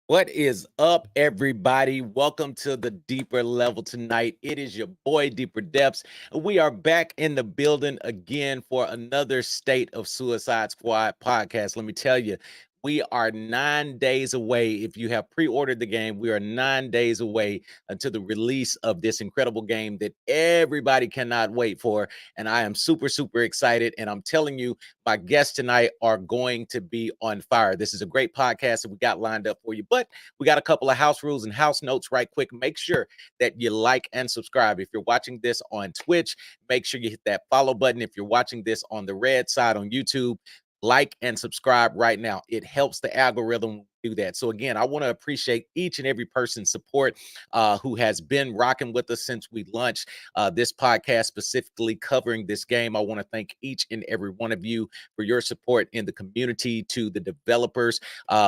What is up, everybody? Welcome to the Deeper Level tonight. It is your boy, Deeper Depths. We are back in the building again for another State of Suicide Squad podcast. Let me tell you, we are 9 days away. If you have pre-ordered the game, we are 9 days away until the release of this incredible game that everybody cannot wait for. And I am super, super excited. And I'm telling you, my guests tonight are going to be on fire. This is a great podcast that we got lined up for you, but we got a couple of house rules and house notes right quick. Make sure that you like and subscribe. If you're watching this on Twitch, make sure you hit that follow button. If you're watching this on the red side on YouTube, like and subscribe right now. It helps the algorithm do that. So again, I want to appreciate each and every person's support who has been rocking with us since we launched this podcast, specifically covering this game. I want to thank each and every one of you for your support in the community, to the developers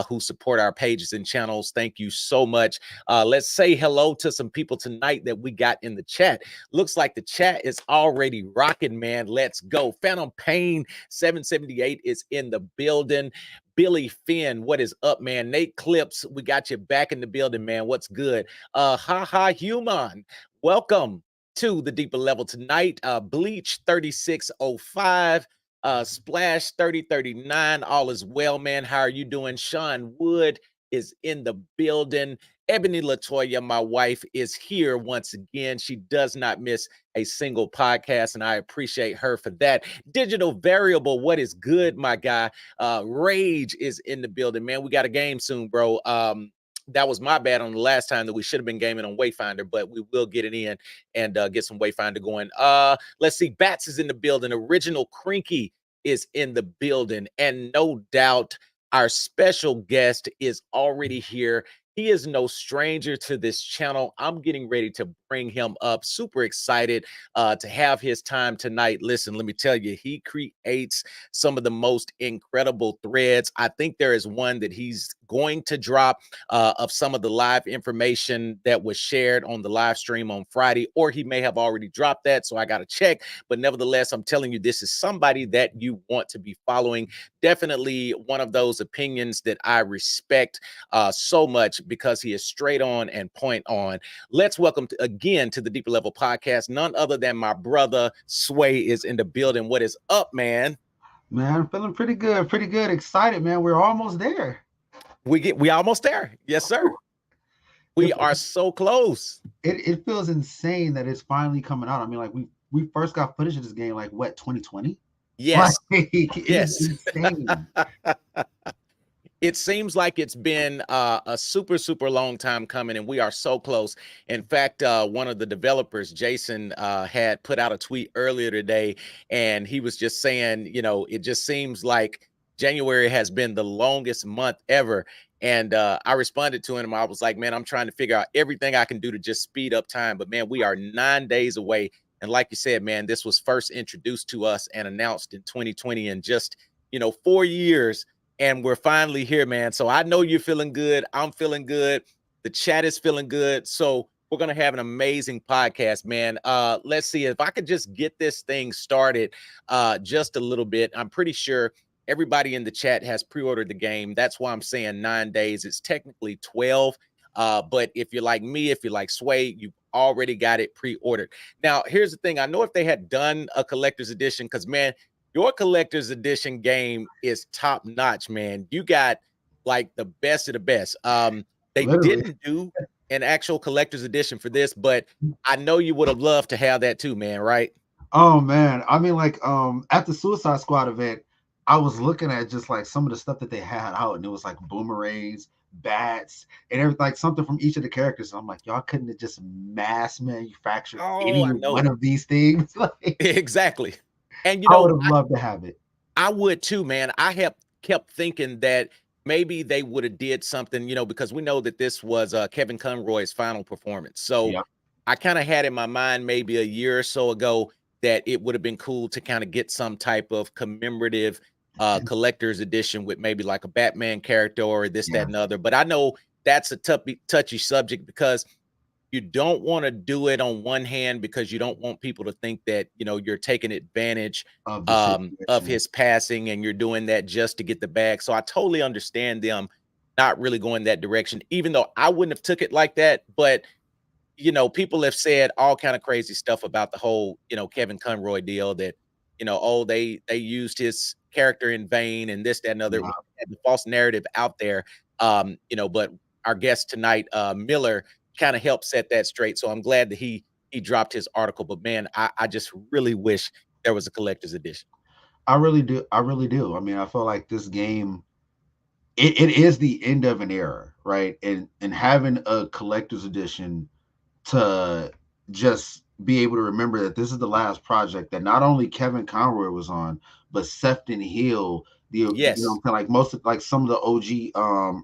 who support our pages and channels. Thank you so much. Let's say hello to some people tonight that we got in the chat. Looks like the chat is already rocking, man. Let's go. Phantom Pain 778 is in the building. Billy Finn, what is up, man? Nate Clips, we got you back in the building, man. What's good? Human, welcome to the Deeper Level tonight. Bleach 3605, Splash 3039, all is well, man. How are you doing? Sean Wood is in the building. Ebony Latoya, my wife, is here once again. She does not miss a single podcast, and I appreciate her for that. Digital Variable, what is good, my guy? Rage is in the building, man. We got a game soon, bro. That was my bad on the last time that we should have been gaming on Wayfinder, but we will get it in and get some Wayfinder going. Let's see. Bats is in the building. Original Crinky is in the building, and no doubt our special guest is already here. He is no stranger to this channel. I'm getting ready to bring him up. Super excited to have his time tonight. Listen, let me tell you, he creates some of the most incredible threads. I think there is one that he's going to drop of some of the live information that was shared on the live stream on Friday, or he may have already dropped that. So I got to check. But nevertheless, I'm telling you, this is somebody that you want to be following. Definitely one of those opinions that I respect so much because he is straight on and point on. Let's welcome again to the Deeper Level Podcast. None other than my brother Sway is in the building. What is up, man? Man, feeling pretty good, excited, man. We're almost there. We almost there. Yes, sir. We It, are so close. it feels insane that it's finally coming out. I mean, like we first got footage of this game like what 2020? Like Yes. it is Yes. insane. It seems like it's been a super, super long time coming, and we are so close. In fact, one of the developers, Jason, had put out a tweet earlier today, and he was just saying, it just seems like January has been the longest month ever. And I responded to him. I was like, man, I'm trying to figure out everything I can do to just speed up time. But man, we are 9 days away. And like you said, man, this was first introduced to us and announced in 2020, and just 4 years and we're finally here, man. So I know you're feeling good. I'm feeling good. The chat is feeling good. So we're gonna have an amazing podcast, man. Let's see if I could just get this thing started just a little bit. I'm pretty sure everybody in the chat has pre-ordered the game. That's why I'm saying 9 days. It's technically 12. But if you're like me, if you're like Sway, you've already got it pre-ordered. Now, here's the thing. I know if they had done a collector's edition, because man, your collector's edition game is top notch, man. You got like the best of the best. They Literally. didn't do an actual collector's edition for this, but I know you would have loved to have that too, man, right? Oh man. I mean, like at the Suicide Squad event, I was looking at just like some of the stuff that they had out, and it was like boomerangs, bats, and everything, like something from each of the characters. And I'm like, y'all couldn't have just mass manufactured Oh, any I one know. of these things. Like, Exactly. And I would have loved to have it. I would too, man. I have kept thinking that maybe they would have did something, because we know that this was Kevin Conroy's final performance. So Yeah. I kind of had in my mind maybe a year or so ago that it would have been cool to kind of get some type of commemorative collector's edition with maybe like a Batman character or this, that, Yeah. and other. But I know that's a touchy subject because you don't want to do it on one hand because you don't want people to think that you're taking advantage Of the of situation. his passing and you're doing that just to get the bag. So I totally understand them not really going that direction, even though I wouldn't have took it like that. But people have said all kind of crazy stuff about the whole Kevin Conroy deal, that oh, they used his character in vain and this, that, and other, Yeah. and the false narrative out there. But our guest tonight, Miller, kind of helped set that straight. So I'm glad that he dropped his article. But man, I just really wish there was a collector's edition. I really do. I really do. I mean, I feel like this game, it is the end of an era, right? And having a collector's edition to just be able to remember that this is the last project that not only Kevin Conroy was on, but Sefton Hill, Yes, like most of like some of the OG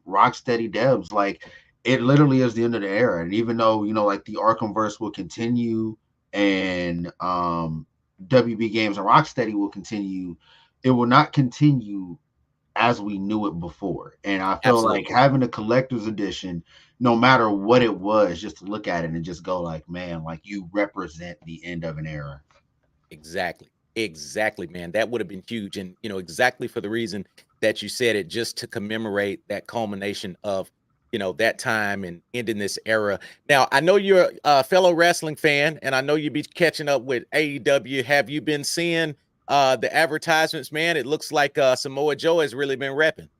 Rocksteady devs, like it literally is the end of the era. And even though, like the Arkhamverse will continue and WB Games and Rocksteady will continue, it will not continue as we knew it before. And I feel like absolutely. having a collector's edition, no matter what it was, just to look at it and just go like, man, like you represent the end of an era. Exactly. Exactly, man. That would have been huge. And, exactly for the reason that you said it, just to commemorate that culmination of, that time and ending this era. Now, I know you're a fellow wrestling fan, and I know you be catching up with AEW. Have you been seeing the advertisements, man? It looks like Samoa Joe has really been repping.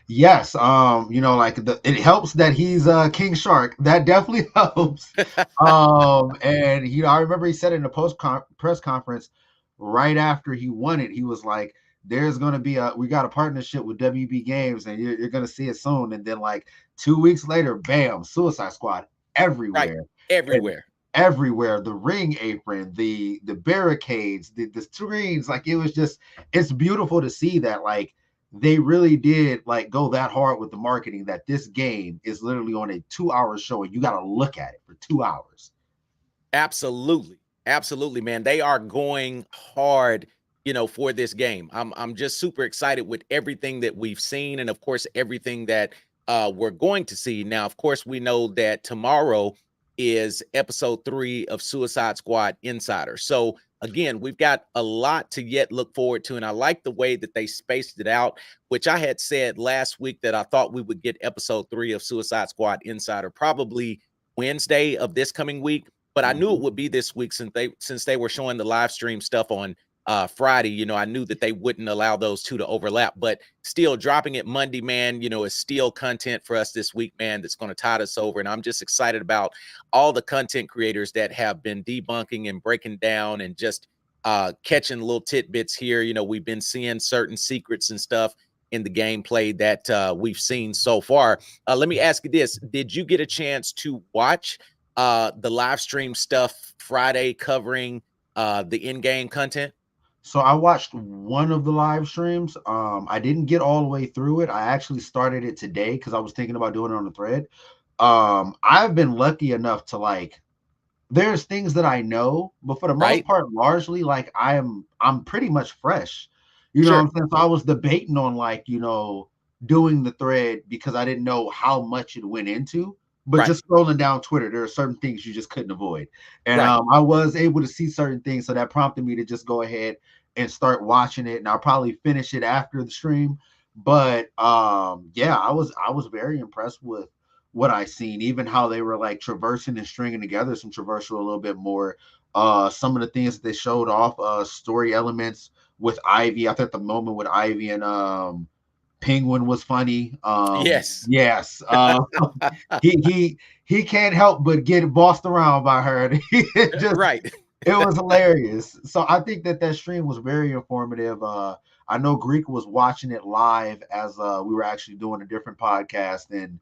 Yes, like it helps that he's King Shark. That definitely helps. And I remember he said in the press conference right after he won it, he was like, "There's gonna be we got a partnership with WB Games, and you're gonna see it soon." And then like 2 weeks later, bam, Suicide Squad Right. everywhere, and Everywhere. everywhere, the ring apron, the barricades, the screens, like it was just, it's beautiful to see that like they really did like go that hard with the marketing that this game is literally on a 2 hour show and you got to look at it for 2 hours. Absolutely. Absolutely, man. They are going hard, for this game. I'm just super excited with everything that we've seen and of course everything that we're going to see. Now, of course, we know that tomorrow is episode 3 of Suicide Squad Insider. So again, we've got a lot to yet look forward to. And I like the way that they spaced it out, which I had said last week that I thought we would get episode 3 of Suicide Squad Insider probably Wednesday of this coming week, but I knew it would be this week since they were showing the live stream stuff on Friday. I knew that they wouldn't allow those two to overlap, but still dropping it Monday, man, is still content for us this week, man, that's going to tide us over. And I'm just excited about all the content creators that have been debunking and breaking down and just catching little tidbits here. We've been seeing certain secrets and stuff in the gameplay that we've seen so far. Let me ask you this. Did you get a chance to watch the live stream stuff Friday covering the in-game content? So I watched one of the live streams. I didn't get all the way through it. I actually started it today because I was thinking about doing it on the thread. I've been lucky enough to there's things that I know, but for the most part, largely I'm pretty much fresh. You know what I'm saying? So I was debating on doing the thread because I didn't know how much it went into. But just scrolling down Twitter, there are certain things you just couldn't avoid. And I was able to see certain things. So that prompted me to just go ahead and start watching it. And I'll probably finish it after the stream. But yeah, I was very impressed with what I seen, even how they were traversing and stringing together some traversal a little bit more. Some of the things that they showed off, story elements with Ivy. I think the moment with Ivy and Penguin was funny. Yes. He can't help but get bossed around by her. It was hilarious. So I think that stream was very informative. I know Greek was watching it live as we were actually doing a different podcast, and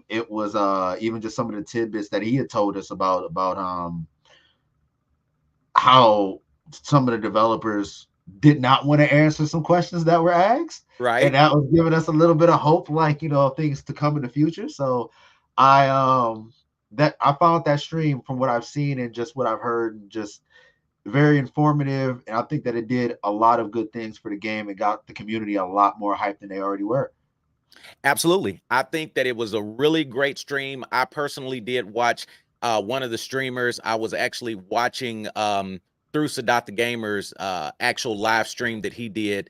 it was even just some of the tidbits that he had told us about how some of the developers did not want to answer some questions that were asked. Right. And that was giving us a little bit of hope, things to come in the future. So I found that stream, from what I've seen and just what I've heard, just very informative. And I think that it did a lot of good things for the game. It got the community a lot more hyped than they already were. Absolutely. I think that it was a really great stream. I personally did watch one of the streamers. I was actually watching through Sadat the Gamer's actual live stream that he did,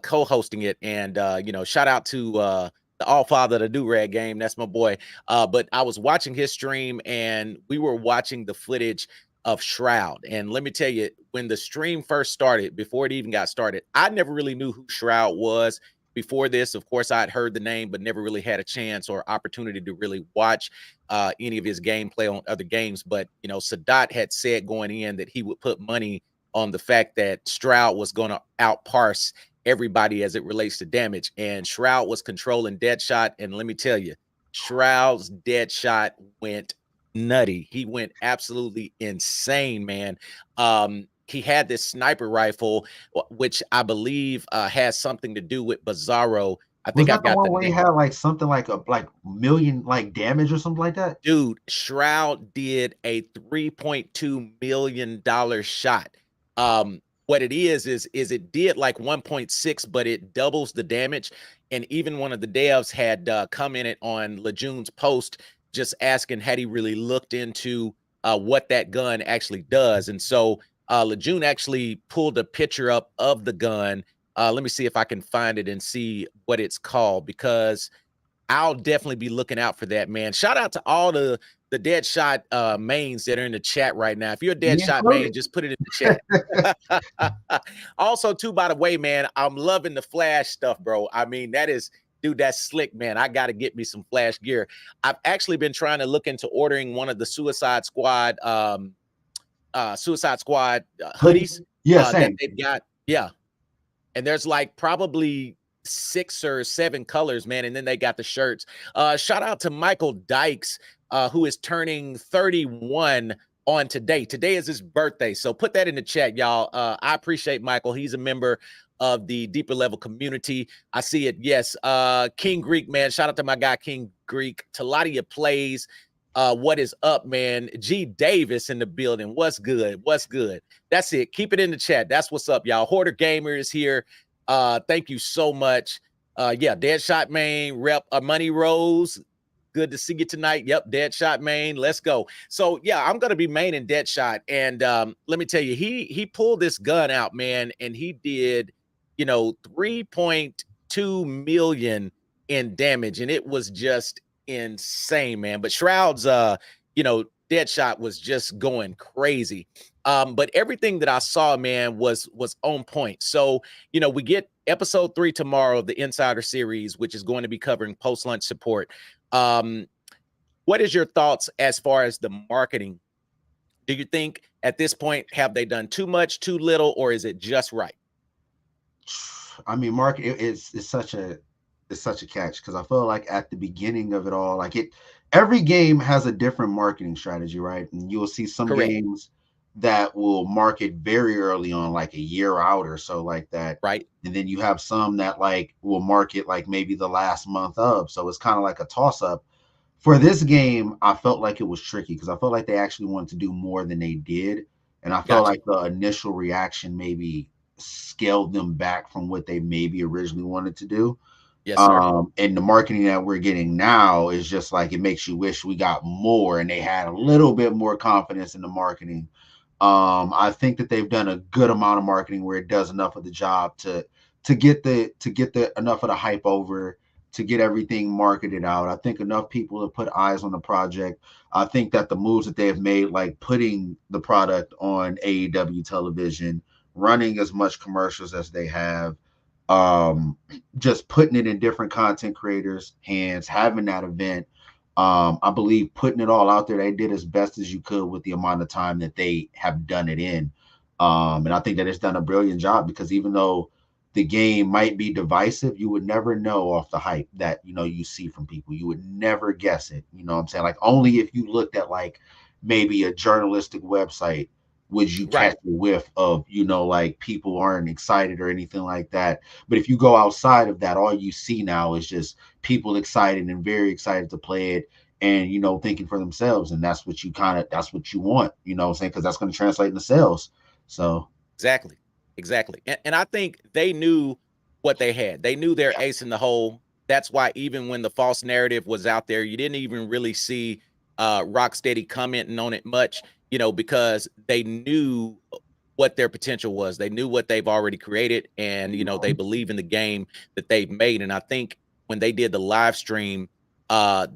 co-hosting it. And, shout out to the All Father, the Do-Rag Game. That's my boy. But I was watching his stream and we were watching the footage of Shroud. And let me tell you, when the stream first started, before it even got started, I never really knew who Shroud was. Before this, of course, I'd heard the name, but never really had a chance or opportunity to really watch any of his gameplay on other games. But, Sadat had said going in that he would put money on the fact that Shroud was going to outparse everybody as it relates to damage. And Shroud was controlling Deadshot. And let me tell you, Shroud's Deadshot went nutty. He went absolutely insane, man. He had this sniper rifle, which I believe has something to do with Bizarro. I think I got the one where he had something like a million damage or something like that. Dude, Shroud did a $3.2 million shot. What it is it did 1.6, but it doubles the damage. And even one of the devs had commented on Lejeune's post just asking had he really looked into what that gun actually does. And so Lejeune actually pulled a picture up of the gun. Let me see if I can find it and see what it's called, because I'll definitely be looking out for that, man. Shout out to all the Deadshot mains that are in the chat right now. If you're a Deadshot main, just put it in the chat. Also, too, by the way, man, I'm loving the Flash stuff, bro. I mean, dude, that's slick, man. I got to get me some Flash gear. I've actually been trying to look into ordering one of the Suicide Squad hoodies. That they've got. Yeah. And there's probably 6 or 7 colors, man. And then they got the shirts. Shout out to Michael Dykes, who is turning 31 on today. Today is his birthday. So put that in the chat, y'all. I appreciate Michael. He's a member of the Deeper Level community. I see it. Yes. King Greek, man. Shout out to my guy, King Greek. Taladia Plays. What is up, man? G Davis in the building. What's good? What's good? That's it. Keep it in the chat. That's what's up, y'all. Hoarder Gamer is here. Thank you so much. Yeah, Deadshot Main, Rep Money Rose. Good to see you tonight. Yep, Deadshot Main. Let's go. So yeah, I'm gonna be main in Deadshot. And let me tell you, he pulled this gun out, man, and he did, 3.2 million in damage, and it was just insane, man. But Shroud's Deadshot was just going crazy. But everything that I saw, man, was on point. So, we get episode 3 tomorrow of the Insider series, which is going to be covering post-lunch support. What is your thoughts as far as the marketing? Do you think at this point, have they done too much, too little, or is it just right? I mean, market it's such a catch, because I feel like at the beginning of it all, like every game has a different marketing strategy, right? And you'll see some Correct. games that will market very early on, like a year out or so, like that. Right. And then you have some that like will market like maybe the last month of. So it's kind of like a toss up. For this game, I felt like it was tricky because I felt like they actually wanted to do more than they did. And I felt Gotcha. like the initial reaction maybe scaled them back from what they maybe originally wanted to do. Yes, sir. And the marketing that we're getting now is just like, it makes you wish we got more and they had a little bit more confidence in the marketing. I think that they've done a good amount of marketing where it does enough of the job to get the enough of the hype over, to get everything marketed out. I think enough people have put eyes on the project. I think that the moves that they have made, like putting the product on AEW television, running as much commercials as they have, just putting it in different content creators' hands, having that event. I believe putting it all out there, they did as best as you could with the amount of time that they have done it in. And I think that it's done a brilliant job, because even though the game might be divisive, you would never know off the hype that, you see from people. You would never guess it. You know what I'm saying? Like, only if you looked at like maybe a journalistic website would you catch a whiff of, like people aren't excited or anything like that. But if you go outside of that, all you see now is just people excited and very excited to play it, and thinking for themselves. And that's what you that's what you want, what I'm saying, because that's going to translate into sales. So Exactly. And I think they knew what they had. They knew their ace in the hole. That's why even when the false narrative was out there, you didn't even really see Rocksteady commenting on it much, because they knew what their potential was. They knew what they've already created, and they believe in the game that they've made. And I think when they did the live stream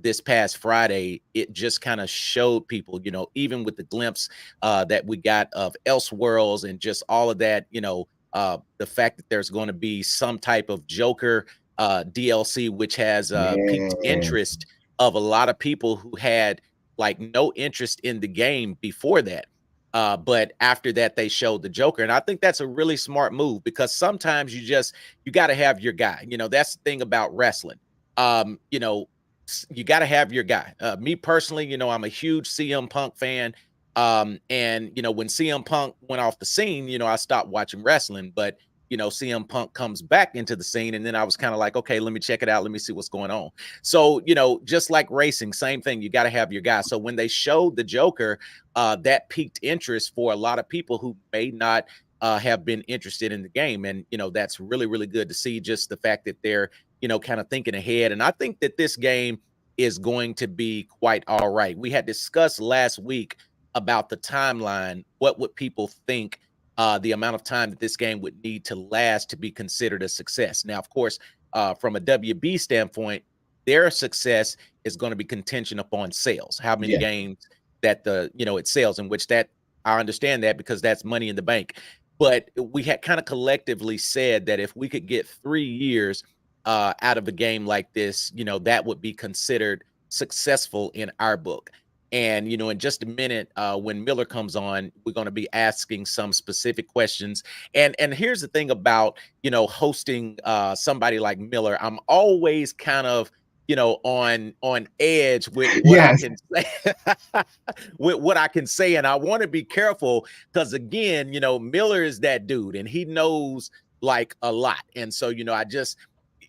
this past Friday, it just kind of showed people, even with the glimpse that we got of Elseworlds and just all of that, the fact that there's going to be some type of Joker DLC, which has piqued interest of a lot of people who had like no interest in the game before that. But after that, they showed the Joker. And I think that's a really smart move, because sometimes you got to have your guy. That's the thing about wrestling. You got to have your guy. Me personally, I'm a huge CM Punk fan. And when CM Punk went off the scene, I stopped watching wrestling. But CM Punk comes back into the scene, and then I was kind of like, okay, let me check it out. Let me see what's going on. So, just like racing, same thing. You got to have your guy. So when they showed the Joker, that piqued interest for a lot of people who may not have been interested in the game. And, that's really, really good to see, just the fact that they're, kind of thinking ahead. And I think that this game is going to be quite all right. We had discussed last week about the timeline. What would people think the amount of time that this game would need to last to be considered a success? Now, of course, from a WB standpoint, their success is going to be contingent upon sales. How many games that it sells, in which that I understand that, because that's money in the bank. But we had kind of collectively said that if we could get 3 years out of a game like this, that would be considered successful in our book. And, in just a minute, when Miller comes on, we're going to be asking some specific questions. And here's the thing about, hosting somebody like Miller. I'm always kind of, on edge with what I can say, with what I can say. And I want to be careful, because again, Miller is that dude, and he knows like a lot. And so,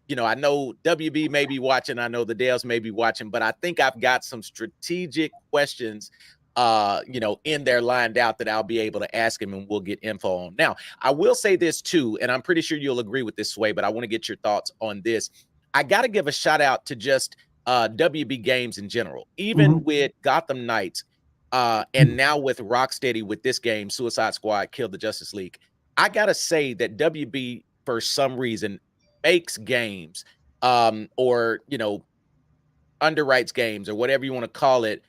I know WB may be watching, I know the Devs may be watching, but I think I've got some strategic questions in there lined out that I'll be able to ask him and we'll get info on. Now, I will say this too, and I'm pretty sure you'll agree with this, Sway, but I want to get your thoughts on this. I got to give a shout out to just WB games in general, even with Gotham Knights, and now with Rocksteady with this game, Suicide Squad Kill the Justice League. I gotta say that WB, for some reason, makes games, or underwrites games or whatever you want to call it,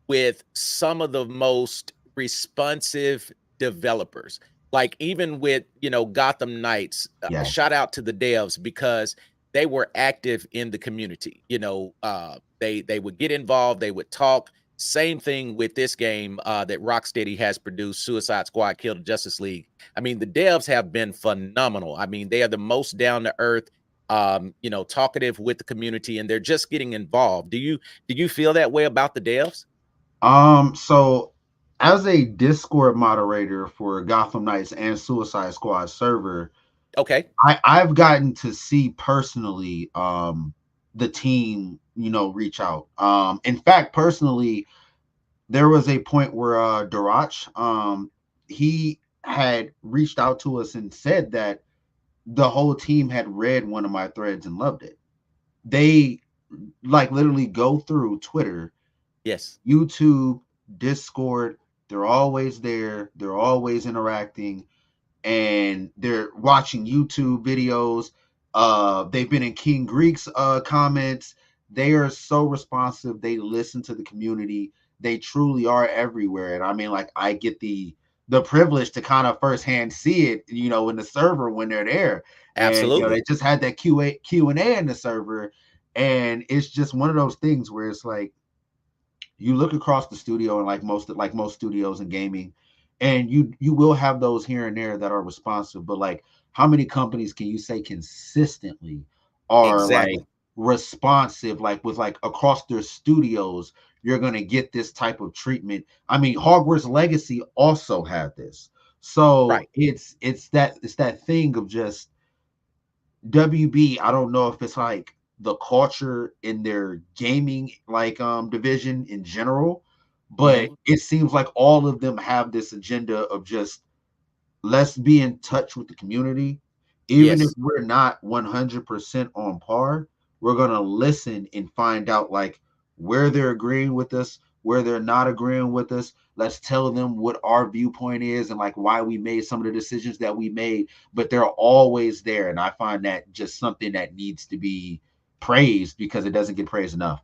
with some of the most responsive developers. Like even with Gotham Knights, Yes. shout out to the devs because they were active in the community. They would get involved, they would talk. Same thing with this game that Rocksteady has produced, Suicide Squad Kill the Justice League. I mean, the devs have been phenomenal. I mean, they are the most down to earth, talkative with the community, and they're just getting involved. Do you feel that way about the devs? So as a Discord moderator for Gotham Knights and Suicide Squad server, Okay. I've gotten to see personally the team, reach out. In fact, personally, there was a point where Darach, he had reached out to us and said that the whole team had read one of my threads and loved it. They like literally go through Twitter, Yes, YouTube, Discord. They're always there. They're always interacting, and they're watching YouTube videos. They've been in King Greek's comments. They are so responsive. They listen to the community. They truly are everywhere. And I mean, like, I get the privilege to kind of firsthand see it, in the server when they're there. And absolutely. they just had that Q&A in the server, and it's just one of those things where it's like you look across the studio, and like most studios in gaming, and you will have those here and there that are responsive, but like how many companies can you say consistently are like Exactly. responsive, like with like across their studios you're going to get this type of treatment? I mean, Hogwarts Legacy also had this. So Right. it's that thing of just WB. I don't know if it's like the culture in their gaming like division in general, but Mhm. it seems like all of them have this agenda of just let's be in touch with the community. Even if Yes. we're not 100% on par, we're going to listen and find out like where they're agreeing with us, where they're not agreeing with us. Let's tell them what our viewpoint is and like why we made some of the decisions that we made, but they're always there. And I find that just something that needs to be praised because it doesn't get praised enough.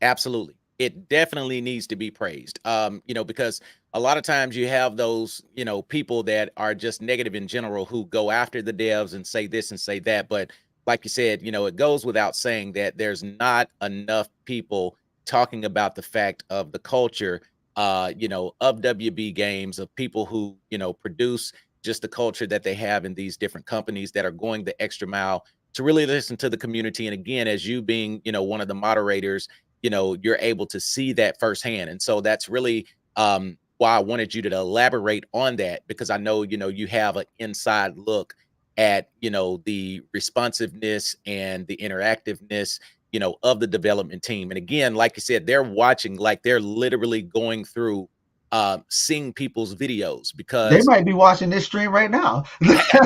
Absolutely. It definitely needs to be praised. Because a lot of times you have those, people that are just negative in general who go after the devs and say this and say that. But like you said, it goes without saying that there's not enough people talking about the fact of the culture, of WB games, of people who, produce just the culture that they have in these different companies that are going the extra mile to really listen to the community. And again, as you being, one of the moderators, you're able to see that firsthand. And so that's really why I wanted you to elaborate on that, because I know, you have an inside look at, the responsiveness and the interactiveness, of the development team. And again, like you said, they're watching, like they're literally going through seeing people's videos They because might be watching this stream right now.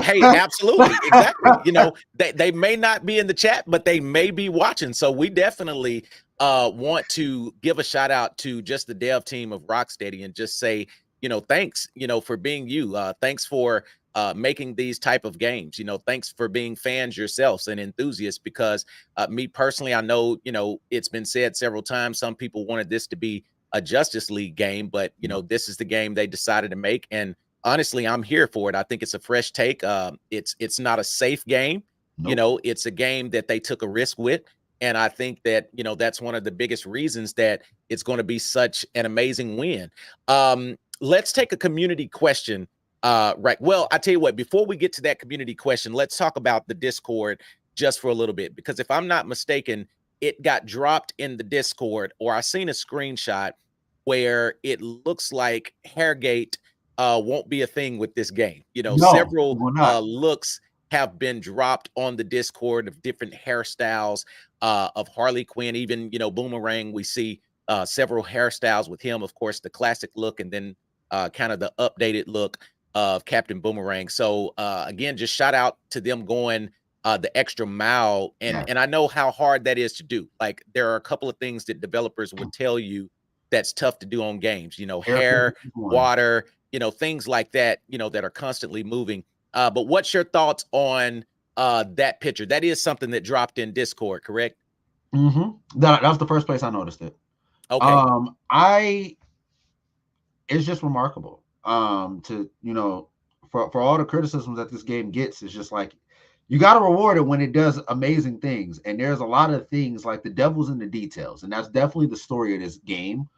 hey, absolutely, exactly. They may not be in the chat, but they may be watching. So we definitely want to give a shout out to just the dev team of Rocksteady and just say, thanks, for being you. Thanks for making these type of games. Thanks for being fans yourselves and enthusiasts. Because me personally, I know, it's been said several times. Some people wanted this to be a Justice League game, but this is the game they decided to make, and honestly, I'm here for it. I think it's a fresh take. It's not a safe game. Nope. It's a game that they took a risk with. And I think that, that's one of the biggest reasons that it's going to be such an amazing win. Let's take a community question. Right. Well, I tell you what, before we get to that community question, let's talk about the Discord just for a little bit, because if I'm not mistaken, it got dropped in the Discord, or I seen a screenshot where it looks like Hairgate won't be a thing with this game. No, it Several will not. looks have been dropped on the Discord of different hairstyles of Harley Quinn. Even, you know, Boomerang, we see several hairstyles with him. Of course, the classic look, and then kind of the updated look of Captain Boomerang. So again, just shout out to them going the extra mile. And I know how hard that is to do. Like, there are a couple of things that developers would tell you that's tough to do on games, you know, hair, water, you know, things like that, you know, that are constantly moving. But what's your thoughts on that picture? That is something that dropped in Discord, correct? That was the first place I noticed it. Okay. It's just remarkable. To, you know, for all the criticisms that this game gets, it's just like, you got to reward it when it does amazing things. And there's a lot of things, like the devil's in the details, and that's definitely the story of this game.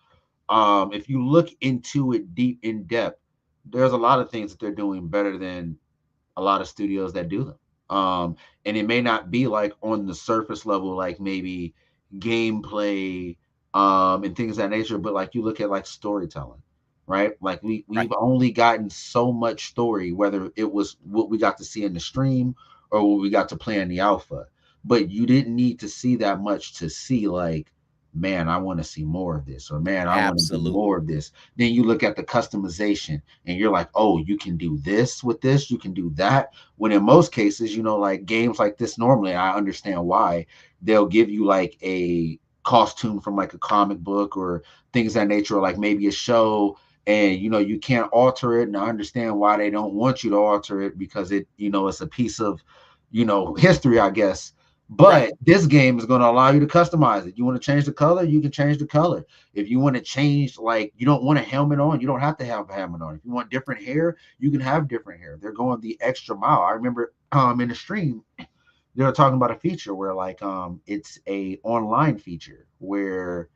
If you look into it in depth, there's a lot of things that they're doing better than a lot of studios that do them. And it may not be like on the surface level, like maybe gameplay, and things of that nature, but like you look at like storytelling, right? Like we've only gotten so much story, whether it was what we got to see in the stream or what we got to play in the alpha. But you didn't need to see that much to see, like, man, I want to see more of this, or man, I want to do more of this. Then you look at the customization and you're like, oh, you can do this with this, you can do that. When in most cases, you know, like games like this, normally I understand why they'll give you like a costume from like a comic book or things of that nature, or like maybe a show, and you know, you can't alter it. And I understand why they don't want you to alter it, because it, you know, it's a piece of, you know, history, I guess. But this game is going to allow you to customize it. You want to change the color, you can change the color. If you want to change, like, you don't want a helmet on, you don't have to have a helmet on. If you want different hair, you can have different hair. They're going the extra mile. I remember in the stream, they were talking about a feature where like it's a online feature where,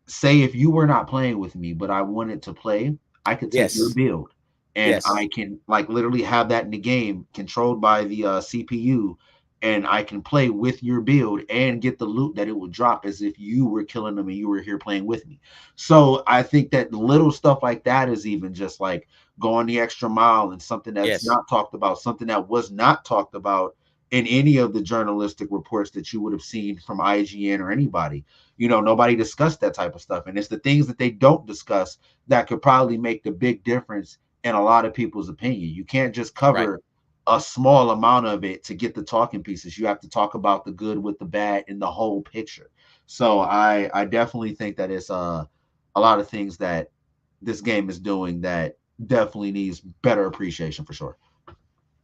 say if you were not playing with me, but I wanted to play, I could take your build and I can like literally have that in the game controlled by the CPU, and I can play with your build and get the loot that it would drop as if you were killing them and you were here playing with me. So I think that little stuff like that is even just like going the extra mile, and something that's not talked about, something that was not talked about in any of the journalistic reports that you would have seen from IGN or anybody. You know, nobody discussed that type of stuff. And it's the things that they don't discuss that could probably make the big difference in a lot of people's opinion. You can't just cover a small amount of it to get the talking pieces. You have to talk about the good with the bad in the whole picture. So I definitely think that it's a lot of things that this game is doing that definitely needs better appreciation for sure.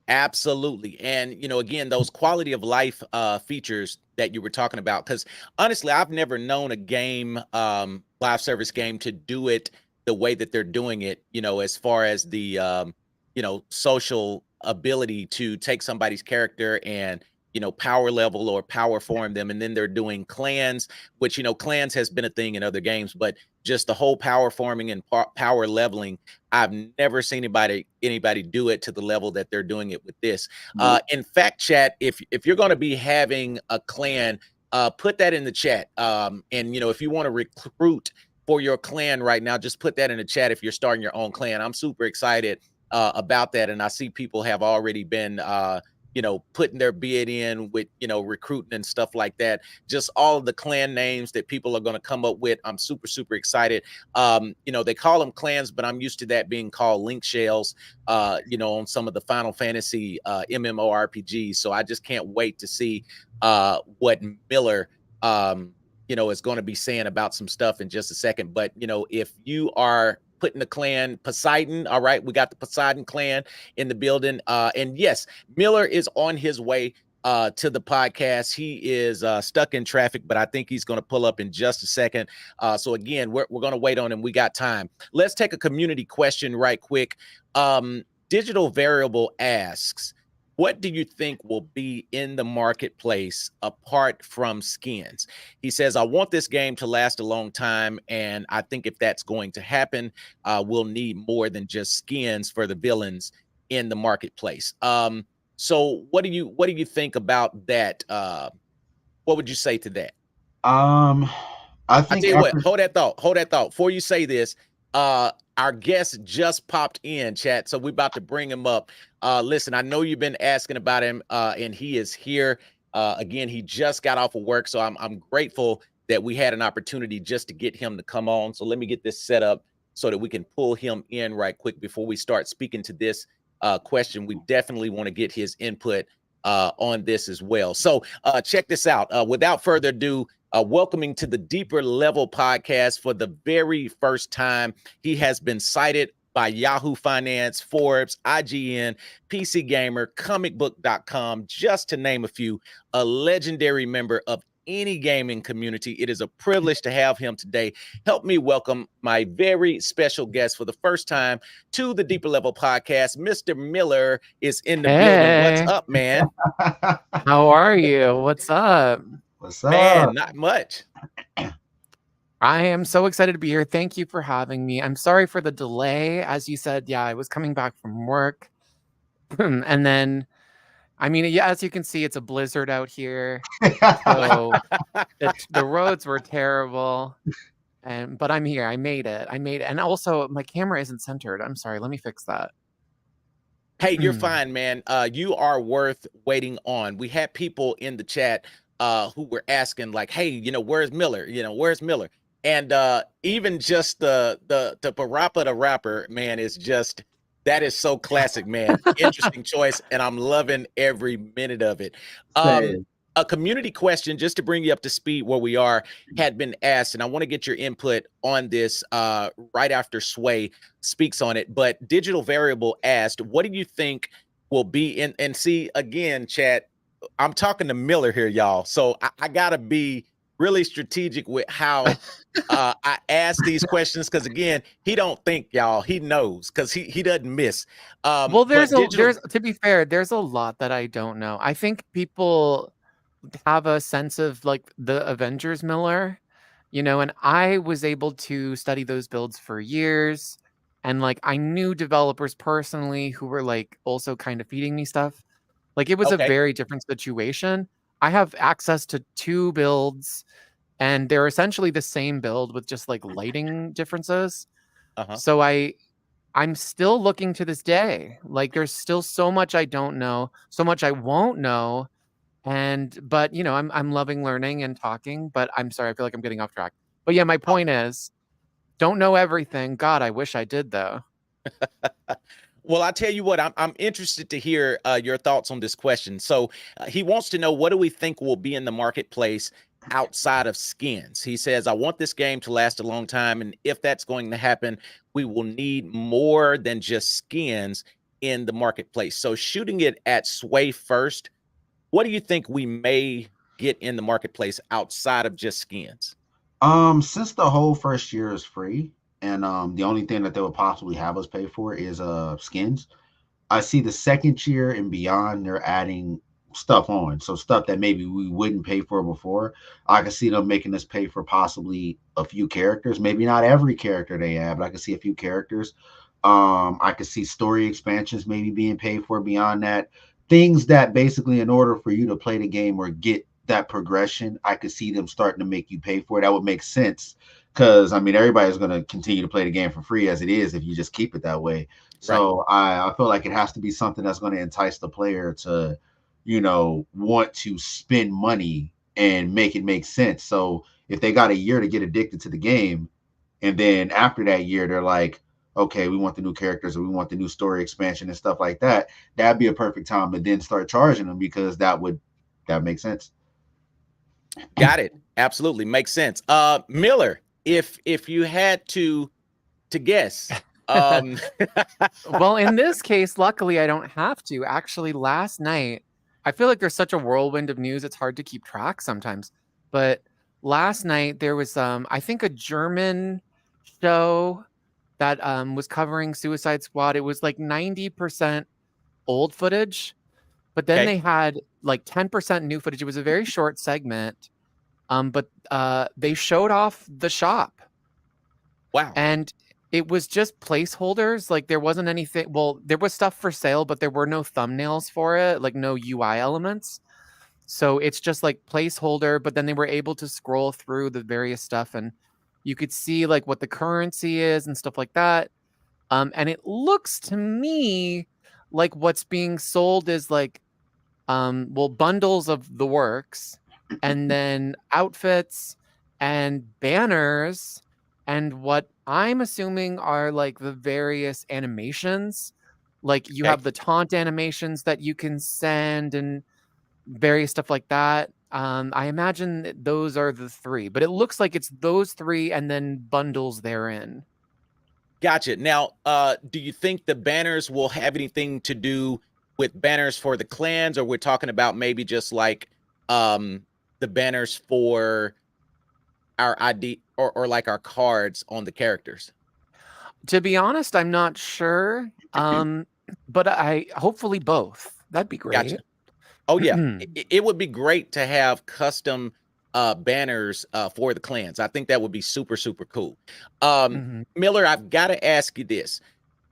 Absolutely. And, you know, again, those quality of life features that you were talking about, because honestly, I've never known a game, live service game, to do it the way that they're doing it, you know, as far as the, you know, social ability to take somebody's character and, you know, power level or power form them. And then they're doing clans, which, you know, clans has been a thing in other games, but just the whole power forming and power leveling, I've never seen anybody do it to the level that they're doing it with this. In fact, chat, if you're going to be having a clan, put that in the chat. And, you know, if you want to recruit for your clan right now, just put that in the chat if you're starting your own clan. I'm super excited about that. And I see people have already been, you know, putting their bid in with, you know, recruiting and stuff like that. Just all of the clan names that people are going to come up with. I'm super, super excited. You know, they call them clans, but I'm used to that being called link shells, you know, on some of the Final Fantasy MMORPGs. So I just can't wait to see what Miller, you know, is going to be saying about some stuff in just a second. But, you know, if you are putting the clan Poseidon, all right, we got the Poseidon clan in the building. And yes, Miller is on his way to the podcast. He is stuck in traffic, but I think he's going to pull up in just a second. So again, we're going to wait on him. We got time. Let's take a community question right quick. Digital Variable asks, what do you think will be in the marketplace apart from skins? He says, I want this game to last a long time, and I think if that's going to happen, we'll need more than just skins for the villains in the marketplace. So what do you think about that? What would you say to that? I think I tell you what, hold that thought. Before you say this, our guest just popped in, chat. So we're about to bring him up. Listen, I know you've been asking about him, and he is here. Again, he just got off of work, so I'm grateful that we had an opportunity just to get him to come on. So let me get this set up so that we can pull him in right quick before we start speaking to this question. We definitely want to get his input on this as well. So check this out. Without further ado, welcoming to the Deeper Level podcast for the very first time. He has been cited by Yahoo Finance, Forbes, IGN, PC Gamer, comicbook.com, just to name a few, a legendary member of any gaming community. It is a privilege to have him today. Help me welcome my very special guest for the first time to the Deeper Level podcast. Mr. Miller is in the building. What's up, man? How are you? What's up? What's Man, up? not much. I am so excited to be here. Thank you for having me. I'm sorry for the delay. As you said, yeah, I was coming back from work. And then, I mean, yeah, as you can see, it's a blizzard out here. So the roads were terrible. But I'm here. I made it. And also, my camera isn't centered. I'm sorry. Let me fix that. Hey, you're fine, man. You are worth waiting on. We had people in the chat who were asking, like, hey, where's Miller? Where's Miller? And even just the Parappa the Rapper, man, is just, that is so classic, man. Interesting choice, and I'm loving every minute of it. A community question, just to bring you up to speed where we are, had been asked, and I want to get your input on this right after Sway speaks on it. But Digital Variable asked, what do you think will be in, and see, again, chat, I'm talking to Miller here, y'all. So I got to be really strategic with how I ask these questions, because again, he don't think, y'all, he knows, because he doesn't miss. Well, there's to be fair, there's a lot that I don't know. I think people have a sense of like the Avengers Miller, and I was able to study those builds for years, and like I knew developers personally who were like also kind of feeding me stuff. Like it was a very different situation. I have access to 2 builds, and they're essentially the same build with just like lighting differences. So I'm still looking to this day. Like there's still so much I don't know, so much I won't know. But I'm loving learning and talking, but I'm sorry, I feel like I'm getting off track. But yeah, my point is, don't know everything. God, I wish I did though. Well, I tell you what, I'm interested to hear your thoughts on this question. So he wants to know, what do we think will be in the marketplace outside of skins? He says, I want this game to last a long time, and if that's going to happen, we will need more than just skins in the marketplace. So shooting it at Sway first, what do you think we may get in the marketplace outside of just skins? Since the whole first year is free, and the only thing that they would possibly have us pay for is skins, I see the second year and beyond, they're adding stuff on. So stuff that maybe we wouldn't pay for before. I can see them making us pay for possibly a few characters, maybe not every character they add, but I can see a few characters. I could see story expansions maybe being paid for beyond that. Things that basically, in order for you to play the game or get that progression, I could see them starting to make you pay for it. That would make sense, because I mean, everybody's going to continue to play the game for free as it is if you just keep it that way. So I feel like it has to be something that's going to entice the player to, want to spend money and make it make sense. So if they got a year to get addicted to the game, and then after that year, they're like, okay, we want the new characters, or we want the new story expansion and stuff like that, that'd be a perfect time to then start charging them, because that makes sense. Got it. Absolutely makes sense. Miller, if you had to guess, well, in this case, luckily I don't have to. Actually, last night, I feel like there's such a whirlwind of news, it's hard to keep track sometimes. But last night there was I think a German show that was covering Suicide Squad. It was like 90% old footage, but then they had like 10% new footage. It was a very short segment. But they showed off the shop. Wow. And it was just placeholders. Like there wasn't anything. Well, there was stuff for sale, but there were no thumbnails for it, like no UI elements. So it's just like placeholder, but then they were able to scroll through the various stuff, and you could see like what the currency is and stuff like that. And it looks to me like what's being sold is like well, bundles of the works, and then outfits and banners, and what I'm assuming are like the various animations. Like you Okay. have the taunt animations that you can send and various stuff like that. I imagine that those are the three, but it looks like it's those three and then bundles therein. Gotcha. Now, do you think the banners will have anything to do with banners for the clans, or we're talking about maybe just like the banners for our ID or like our cards on the characters? To be honest, I'm not sure. But I hopefully both. That'd be Gotcha. great. Oh yeah, it would be great to have custom banners for the clans. I think that would be super super cool. Miller, I've got to ask you this.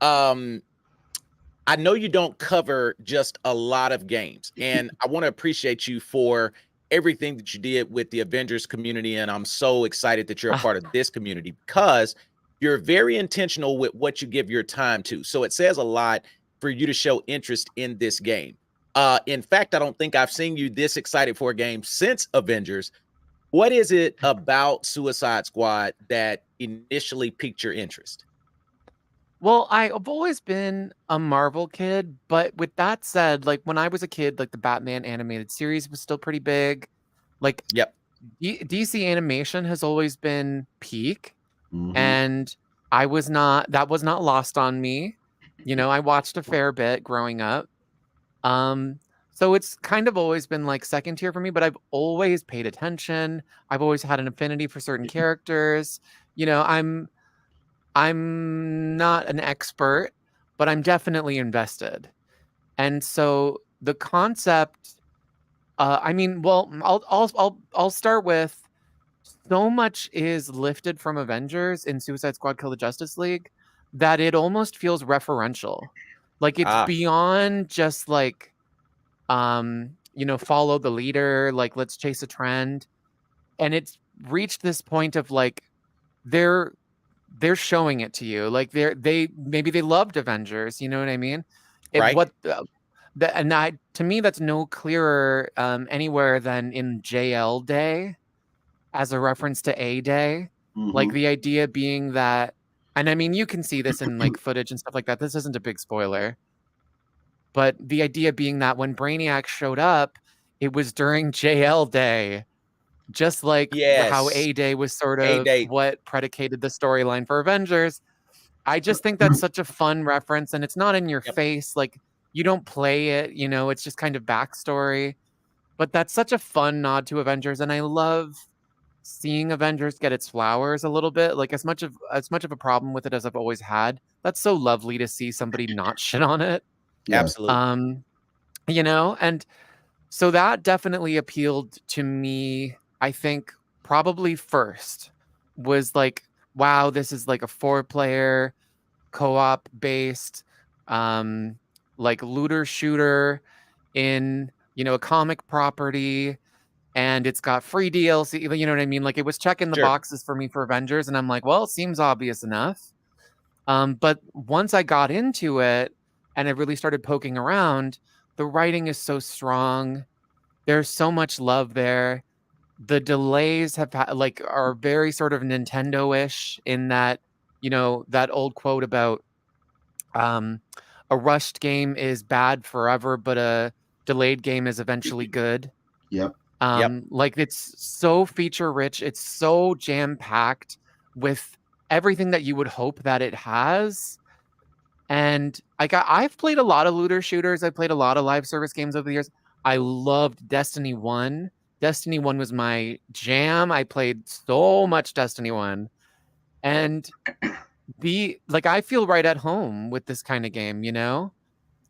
I know you don't cover just a lot of games, and I want to appreciate you for everything that you did with the Avengers community, and I'm so excited that you're a part of this community because you're very intentional with what you give your time to. So it says a lot for you to show interest in this game. In fact, I don't think I've seen you this excited for a game since Avengers. What is it about Suicide Squad that initially piqued your interest? Well, I've always been a Marvel kid, but with that said, like when I was a kid, like the Batman animated series was still pretty big. Like, yep, DC animation has always been peak, Mhm. and that was not lost on me. You know, I watched a fair bit growing up. So it's kind of always been like second tier for me, but I've always paid attention. I've always had an affinity for certain characters. You know, I'm not an expert, but I'm definitely invested. And so the concept, I mean, well, I'll start with so much is lifted from Avengers in Suicide Squad Kill the Justice League that it almost feels referential. Like it's beyond just like you know, follow the leader, like let's chase a trend. And it's reached this point of like they're showing it to you. Like they maybe they loved Avengers, you know what I mean? right. What and to me that's no clearer anywhere than in JL Day as a reference to A Day. Like the idea being that, and I mean you can see this in like footage and stuff like that. This isn't a big spoiler. But the idea being that when Brainiac showed up, it was during JL Day, just like how A Day was sort of what predicated the storyline for Avengers. I just think that's such a fun reference, and it's not in your face. Like, you don't play it, you know, it's just kind of backstory. But that's such a fun nod to Avengers, and I love seeing Avengers get its flowers a little bit. Like, as much of a problem with it as I've always had, that's so lovely to see somebody not shit on it. Absolutely. You know, and so that definitely appealed to me. I think probably first was like, wow, this is like a 4-player co-op based like looter shooter in, you know, a comic property, and it's got free DLC, you know what I mean? Like it was checking the boxes for me for Avengers, and I'm like, well, it seems obvious enough. But once I got into it and I really started poking around, the writing is so strong. There's so much love there. The delays are very sort of Nintendo-ish in that, you know, that old quote about a rushed game is bad forever, but a delayed game is eventually good. Yep. Like it's so feature rich, it's so jam-packed with everything that you would hope that it has. And I've played a lot of looter shooters. I've played a lot of live service games over the years. I loved Destiny 1. Destiny 1 was my jam. I played so much Destiny 1. And I feel right at home with this kind of game, you know?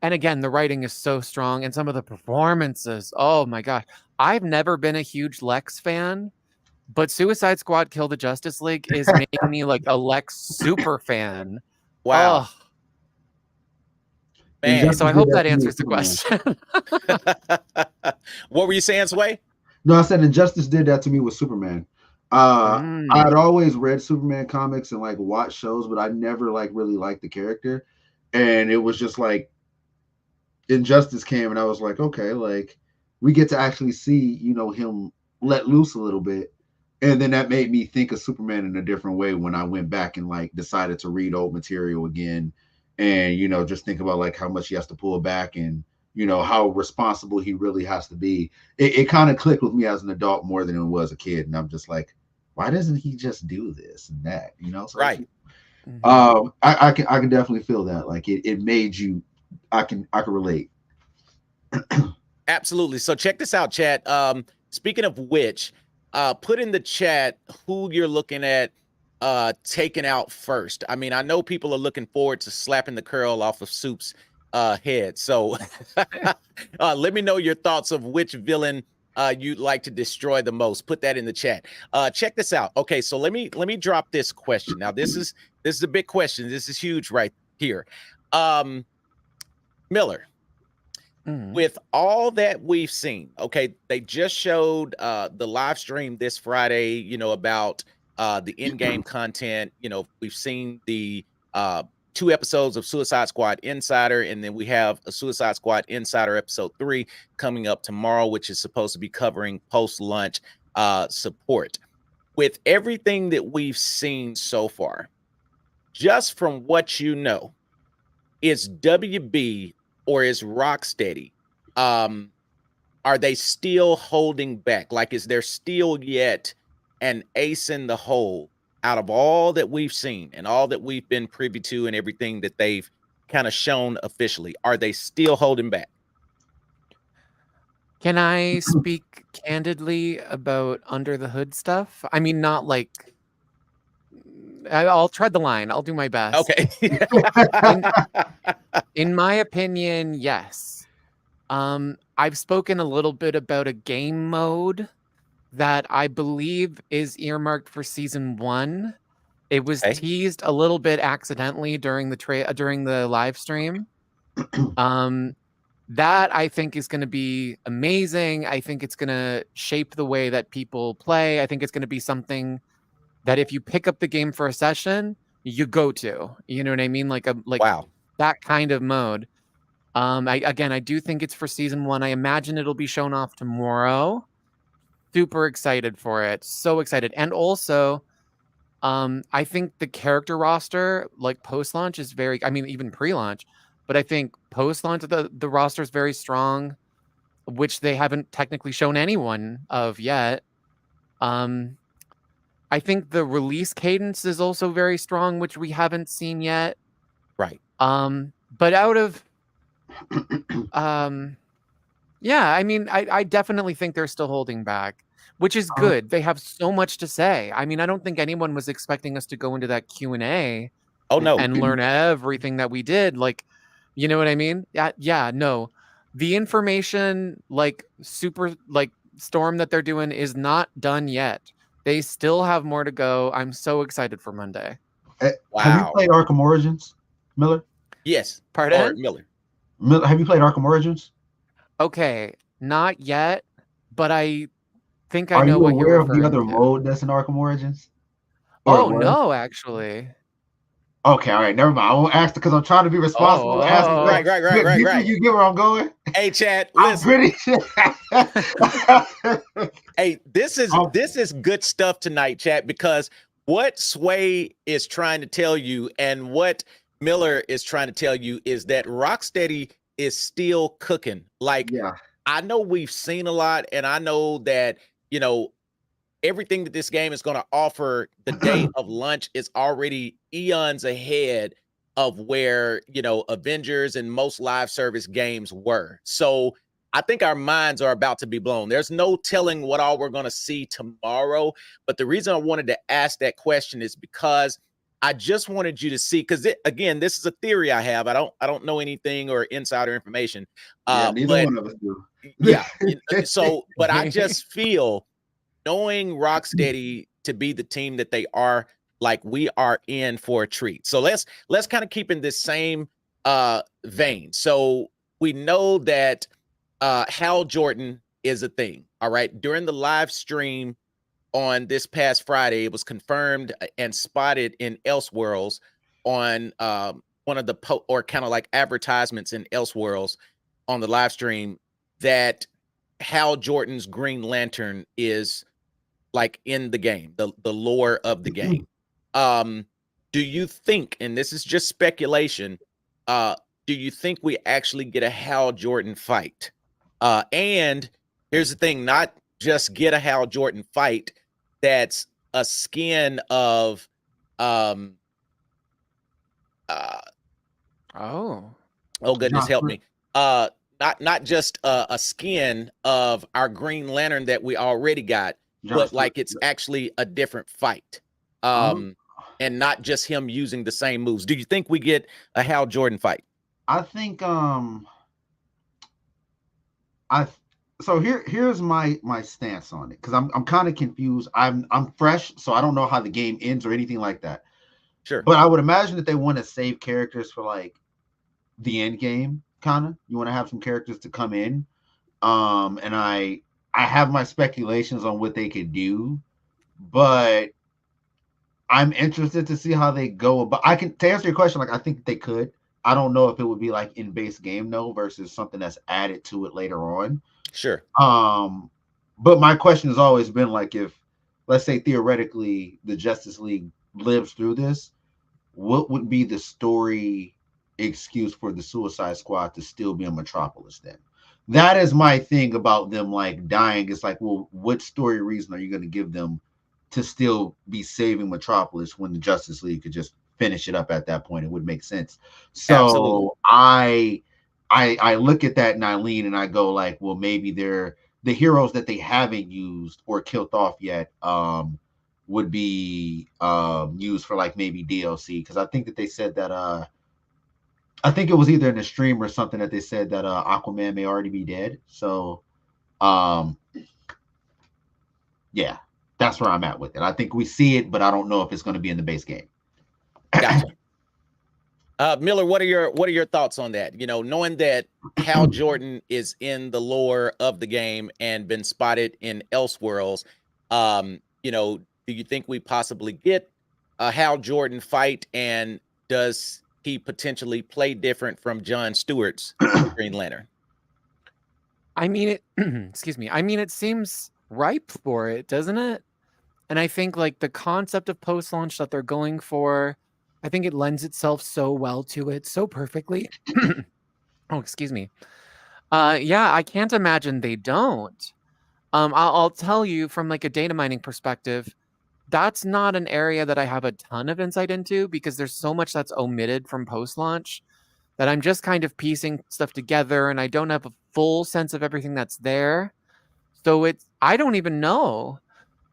And again, the writing is so strong and some of the performances, oh my gosh. I've never been a huge Lex fan, but Suicide Squad Kill the Justice League is making me like a Lex super fan. Wow. Oh. Man, so I hope that answers the question. What were you saying, Sway? No, I said Injustice did that to me with Superman. I had always read Superman comics and like watched shows, but I never like really liked the character. And it was just like Injustice came, and I was like, okay, like we get to actually see, him let loose a little bit. And then that made me think of Superman in a different way when I went back and like decided to read old material again, and just think about like how much he has to pull back, and how responsible he really has to be. It kind of clicked with me as an adult more than it was a kid, and I'm just like, why doesn't he just do this and that? So Right. I can definitely feel that. Like it made you. I can relate. Absolutely. So check this out, chat. Speaking of which, put in the chat who you're looking at taking out first. I mean, I know people are looking forward to slapping the curl off of Soup's head. So let me know your thoughts of which villain you'd like to destroy the most. Put that in the chat. Check this out. Okay, so let me drop this question. Now, this is a big question. This is huge right here. Miller, with all that we've seen, okay, they just showed the live stream this Friday, about the in-game content. We've seen the 2 episodes of Suicide Squad Insider, and then we have a Suicide Squad Insider episode 3 coming up tomorrow, which is supposed to be covering post-launch support. With everything that we've seen so far, just from what you know, is WB or is Rocksteady, are they still holding back? Like, is there still yet an ace in the hole out of all that we've seen and all that we've been privy to and everything that they've kind of shown officially? Are they still holding back? Can I speak candidly about under the hood stuff? I mean, not like I'll tread the line. I'll do my best. Okay. in my opinion, yes. I've spoken a little bit about a game mode that I believe is earmarked for season 1. It was teased a little bit accidentally during the live stream. That I think is going to be amazing. I think it's going to shape the way that people play. I think it's going to be something that if you pick up the game for a session, you go to. You know what I mean? Like wow, that kind of mode. I do think it's for season 1. I imagine it'll be shown off tomorrow. Super excited for it. So excited. And also, I think the character roster, like post-launch, is very, I mean, even pre-launch, but I think post-launch, the roster is very strong, which they haven't technically shown anyone of yet. I think the release cadence is also very strong, which we haven't seen yet. Right. But out of, yeah, I mean, I definitely think they're still holding back, which is good. They have so much to say. I mean, I don't think anyone was expecting us to go into that Q&A. Oh, no. And learn everything that we did. Like, you know what I mean? Yeah, no. The information, like, super, like, storm that they're doing is not done yet. They still have more to go. I'm so excited for Monday. Wow. Have you played Arkham Origins, Miller? Yes. Pardon? Miller. Have you played Arkham Origins? Okay, not yet, but I think I know what you're referring to. Are you aware of the other mode that's in Arkham Origins? Oh, no, actually. Okay, all right, never mind. I won't ask because I'm trying to be responsible. Right. You get where I'm going? Hey, Chad, listen. I'm pretty sure. Hey, this is good stuff tonight, Chad, because what Sway is trying to tell you and what Miller is trying to tell you is that Rocksteady is still cooking. Like, yeah. I know we've seen a lot, and I know that, everything that this game is going to offer the day of launch is already eons ahead of where, Avengers and most live service games were. So I think our minds are about to be blown. There's no telling what all we're going to see tomorrow. But the reason I wanted to ask that question is because I just wanted you to see, because again, this is a theory I have. I don't know anything or insider information. Neither one of us do. Yeah. So, but I just feel, knowing Rocksteady to be the team that they are, like, we are in for a treat. So let's kind of keep in this same vein. So we know that Hal Jordan is a thing. All right. During the live stream on this past Friday. It was confirmed and spotted in Elseworlds on one of the or kind of like advertisements in Elseworlds on the live stream that Hal Jordan's Green Lantern is like in the game, the lore of the game. Do you think, and this is just speculation, do you think we actually get a Hal Jordan fight? And here's the thing, not just get a Hal Jordan fight that's a skin of oh goodness, help me. Not just a skin of our Green Lantern that we already got, but like it's actually a different fight. And not just him using the same moves. Do you think we get a Hal Jordan fight? I think so here's my stance on it, because I'm kind of confused. I'm fresh, so I don't know how the game ends or anything like that. Sure. But I would imagine that they want to save characters for like the end game, kind of. You want to have some characters to come in. And I have my speculations on what they could do, but I'm interested to see how they go about. To answer your question, like I think they could. I don't know if it would be like in base game though versus something that's added to it later on. Sure. But my question has always been like, if let's say theoretically the Justice League lives through this, what would be the story excuse for the Suicide Squad to still be in Metropolis then? That is my thing about them like dying. It's like, well, what story reason are you going to give them to still be saving Metropolis when the Justice League could just finish it up at that point? It would make sense. So absolutely. I look at that and I lean and I go like, well, maybe they're the heroes that they haven't used or killed off yet would be used for like maybe DLC, because I think that they said that I think it was either in a stream or something that they said that Aquaman may already be dead. So yeah, that's where I'm at with it. I think we see it, but I don't know if it's going to be in the base game. Gotcha. Miller, what are your thoughts on that? You know, knowing that Hal Jordan is in the lore of the game and been spotted in Elseworlds, you know, do you think we possibly get a Hal Jordan fight, and does he potentially play different from John Stewart's Green Lantern? I mean, it excuse me. I mean, it seems ripe for it, doesn't it? And I think like the concept of post-launch that they're going for, I think it lends itself so well to it, so perfectly. Oh, excuse me. Yeah, I can't imagine they don't. I'll tell you from like a data mining perspective, that's not an area that I have a ton of insight into, because there's so much that's omitted from post-launch that I'm just kind of piecing stuff together, and I don't have a full sense of everything that's there. So I don't even know.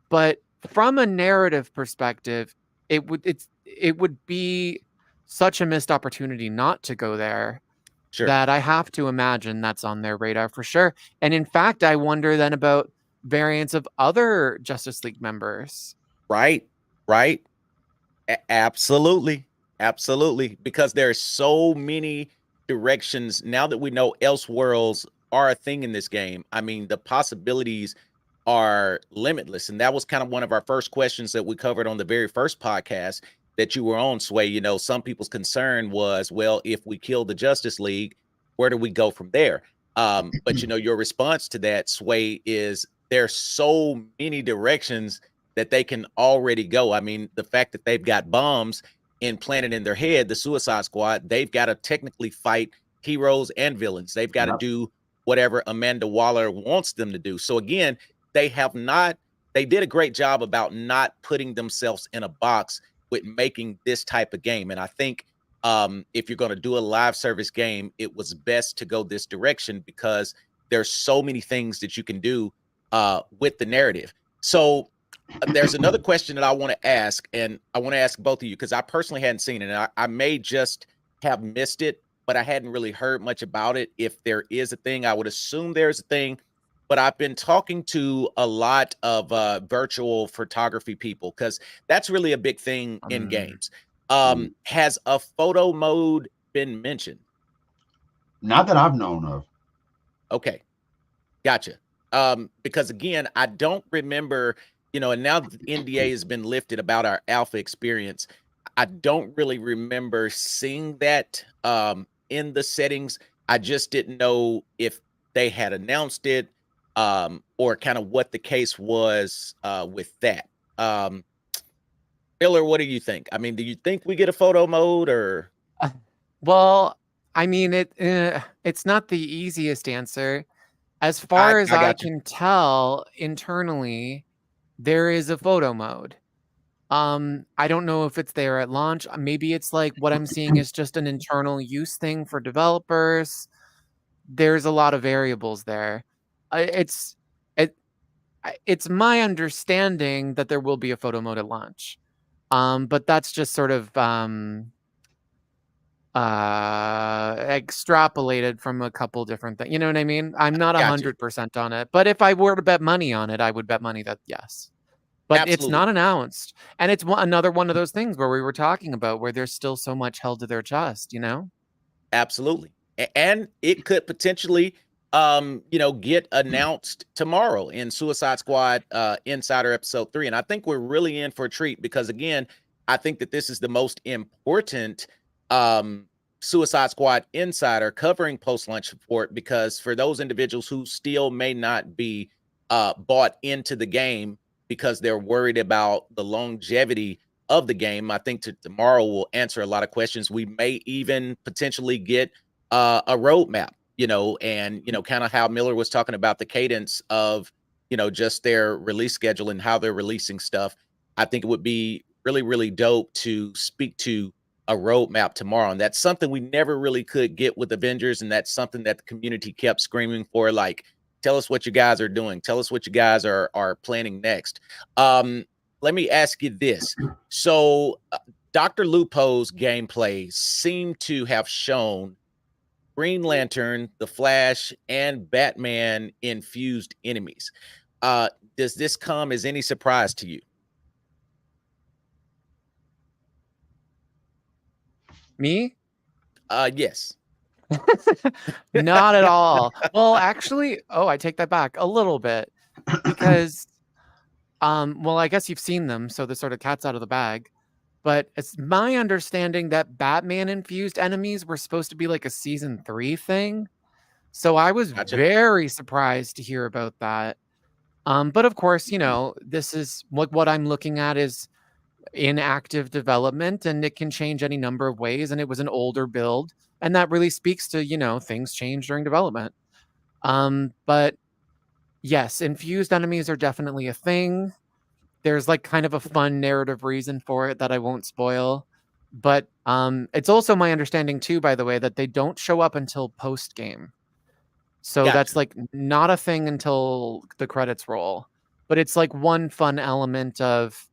But from a narrative perspective, it would be such a missed opportunity not to go there. Sure. That I have to imagine that's on their radar for sure. And in fact, I wonder then about variants of other Justice League members. Right. Absolutely. Because there's so many directions now that we know Elseworlds are a thing in this game. I mean, the possibilities are limitless. And that was kind of one of our first questions that we covered on the very first podcast that you were on, Sway. You know, some people's concern was, well, if we kill the Justice League, where do we go from there? But, you know, your response to that, Sway, is there's so many directions that they can already go. I mean, the fact that they've got bombs implanted in their head, the Suicide Squad, they've got to technically fight heroes and villains. They've got to do whatever Amanda Waller wants them to do. So again, they did a great job about not putting themselves in a box with making this type of game. And I think if you're going to do a live service game, it was best to go this direction, because there's so many things that you can do with the narrative. So there's another question that I want to ask, and I want to ask both of you, because I personally hadn't seen it, and I may just have missed it, but I hadn't really heard much about it. If there is a thing, I would assume there's a thing, but I've been talking to a lot of virtual photography people, because that's really a big thing in games. Has a photo mode been mentioned? Not that I've known of. Okay, gotcha. Because again, I don't remember and now the NDA has been lifted about our alpha experience. I don't really remember seeing that in the settings. I just didn't know if they had announced it or kind of what the case was with that. Miller, what do you think? I mean, do you think we get a photo mode or? Well, I mean, it's not the easiest answer. As I far as I got you. can tell internally, there is a photo mode. I don't know if it's there at launch. Maybe it's like what I'm seeing is just an internal use thing for developers. There's a lot of variables there. It's it, it's my understanding that there will be a photo mode at launch. But that's just sort of extrapolated from a couple different things. You know what I mean? I'm not 100% on it, but if I were to bet money on it, I would bet money that yes. But Absolutely. It's not announced, and it's another one of those things where we were talking about where there's still so much held to their chest, you know? Absolutely. And it could potentially get announced tomorrow in Suicide Squad Insider episode 3. And I think we're really in for a treat because again, I think that this is the most important Suicide Squad Insider covering post-launch support, because for those individuals who still may not be bought into the game because they're worried about the longevity of the game, I think tomorrow will answer a lot of questions. We may even potentially get a roadmap, and kind of how Miller was talking about the cadence of just their release schedule and how they're releasing stuff. I think it would be really, really dope to speak to a roadmap tomorrow, and that's something we never really could get with Avengers, and that's something that the community kept screaming for, like, tell us what you guys are doing, tell us what you guys are planning next. Let me ask you this. So Dr. Lupo's gameplay seemed to have shown Green Lantern, the Flash, and Batman infused enemies. Does this come as any surprise to you? Me? Yes. Not at all. Well, actually, I take that back a little bit because well, I guess you've seen them, so the sort of cat's out of the bag. But it's my understanding that Batman infused enemies were supposed to be like a season 3 thing. So I was very surprised to hear about that. But of course, this is what I'm looking at is in active development, and it can change any number of ways. And it was an older build, and that really speaks to, things change during development. But yes, infused enemies are definitely a thing. There's like kind of a fun narrative reason for it that I won't spoil. But it's also my understanding too, by the way, that they don't show up until post game. So that's like not a thing until the credits roll. But it's like one fun element of,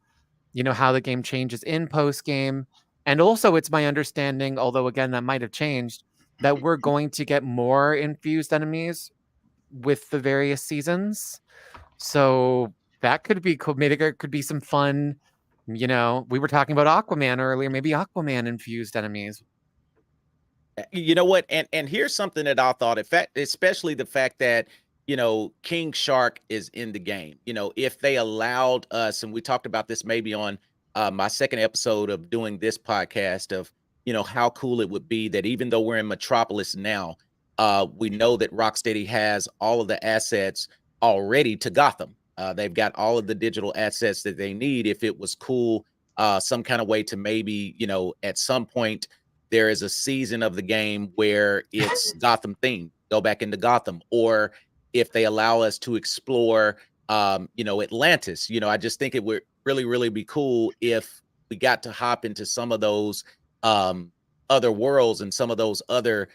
how the game changes in post game. And also it's my understanding, although again, that might have changed, that we're going to get more infused enemies with the various seasons. So that could be cool. Maybe there could be some fun, we were talking about Aquaman earlier, maybe Aquaman infused enemies. You know what? And here's something that I thought, in fact, especially the fact that, King Shark is in the game. If they allowed us, and we talked about this maybe on my second episode of doing this podcast of, how cool it would be that even though we're in Metropolis now, we know that Rocksteady has all of the assets already to Gotham. They've got all of the digital assets that they need. If it was cool, some kind of way to maybe, at some point, there is a season of the game where it's Gotham themed, go back into Gotham, or if they allow us to explore, Atlantis, I just think it would really, really be cool if we got to hop into some of those other worlds and some of those other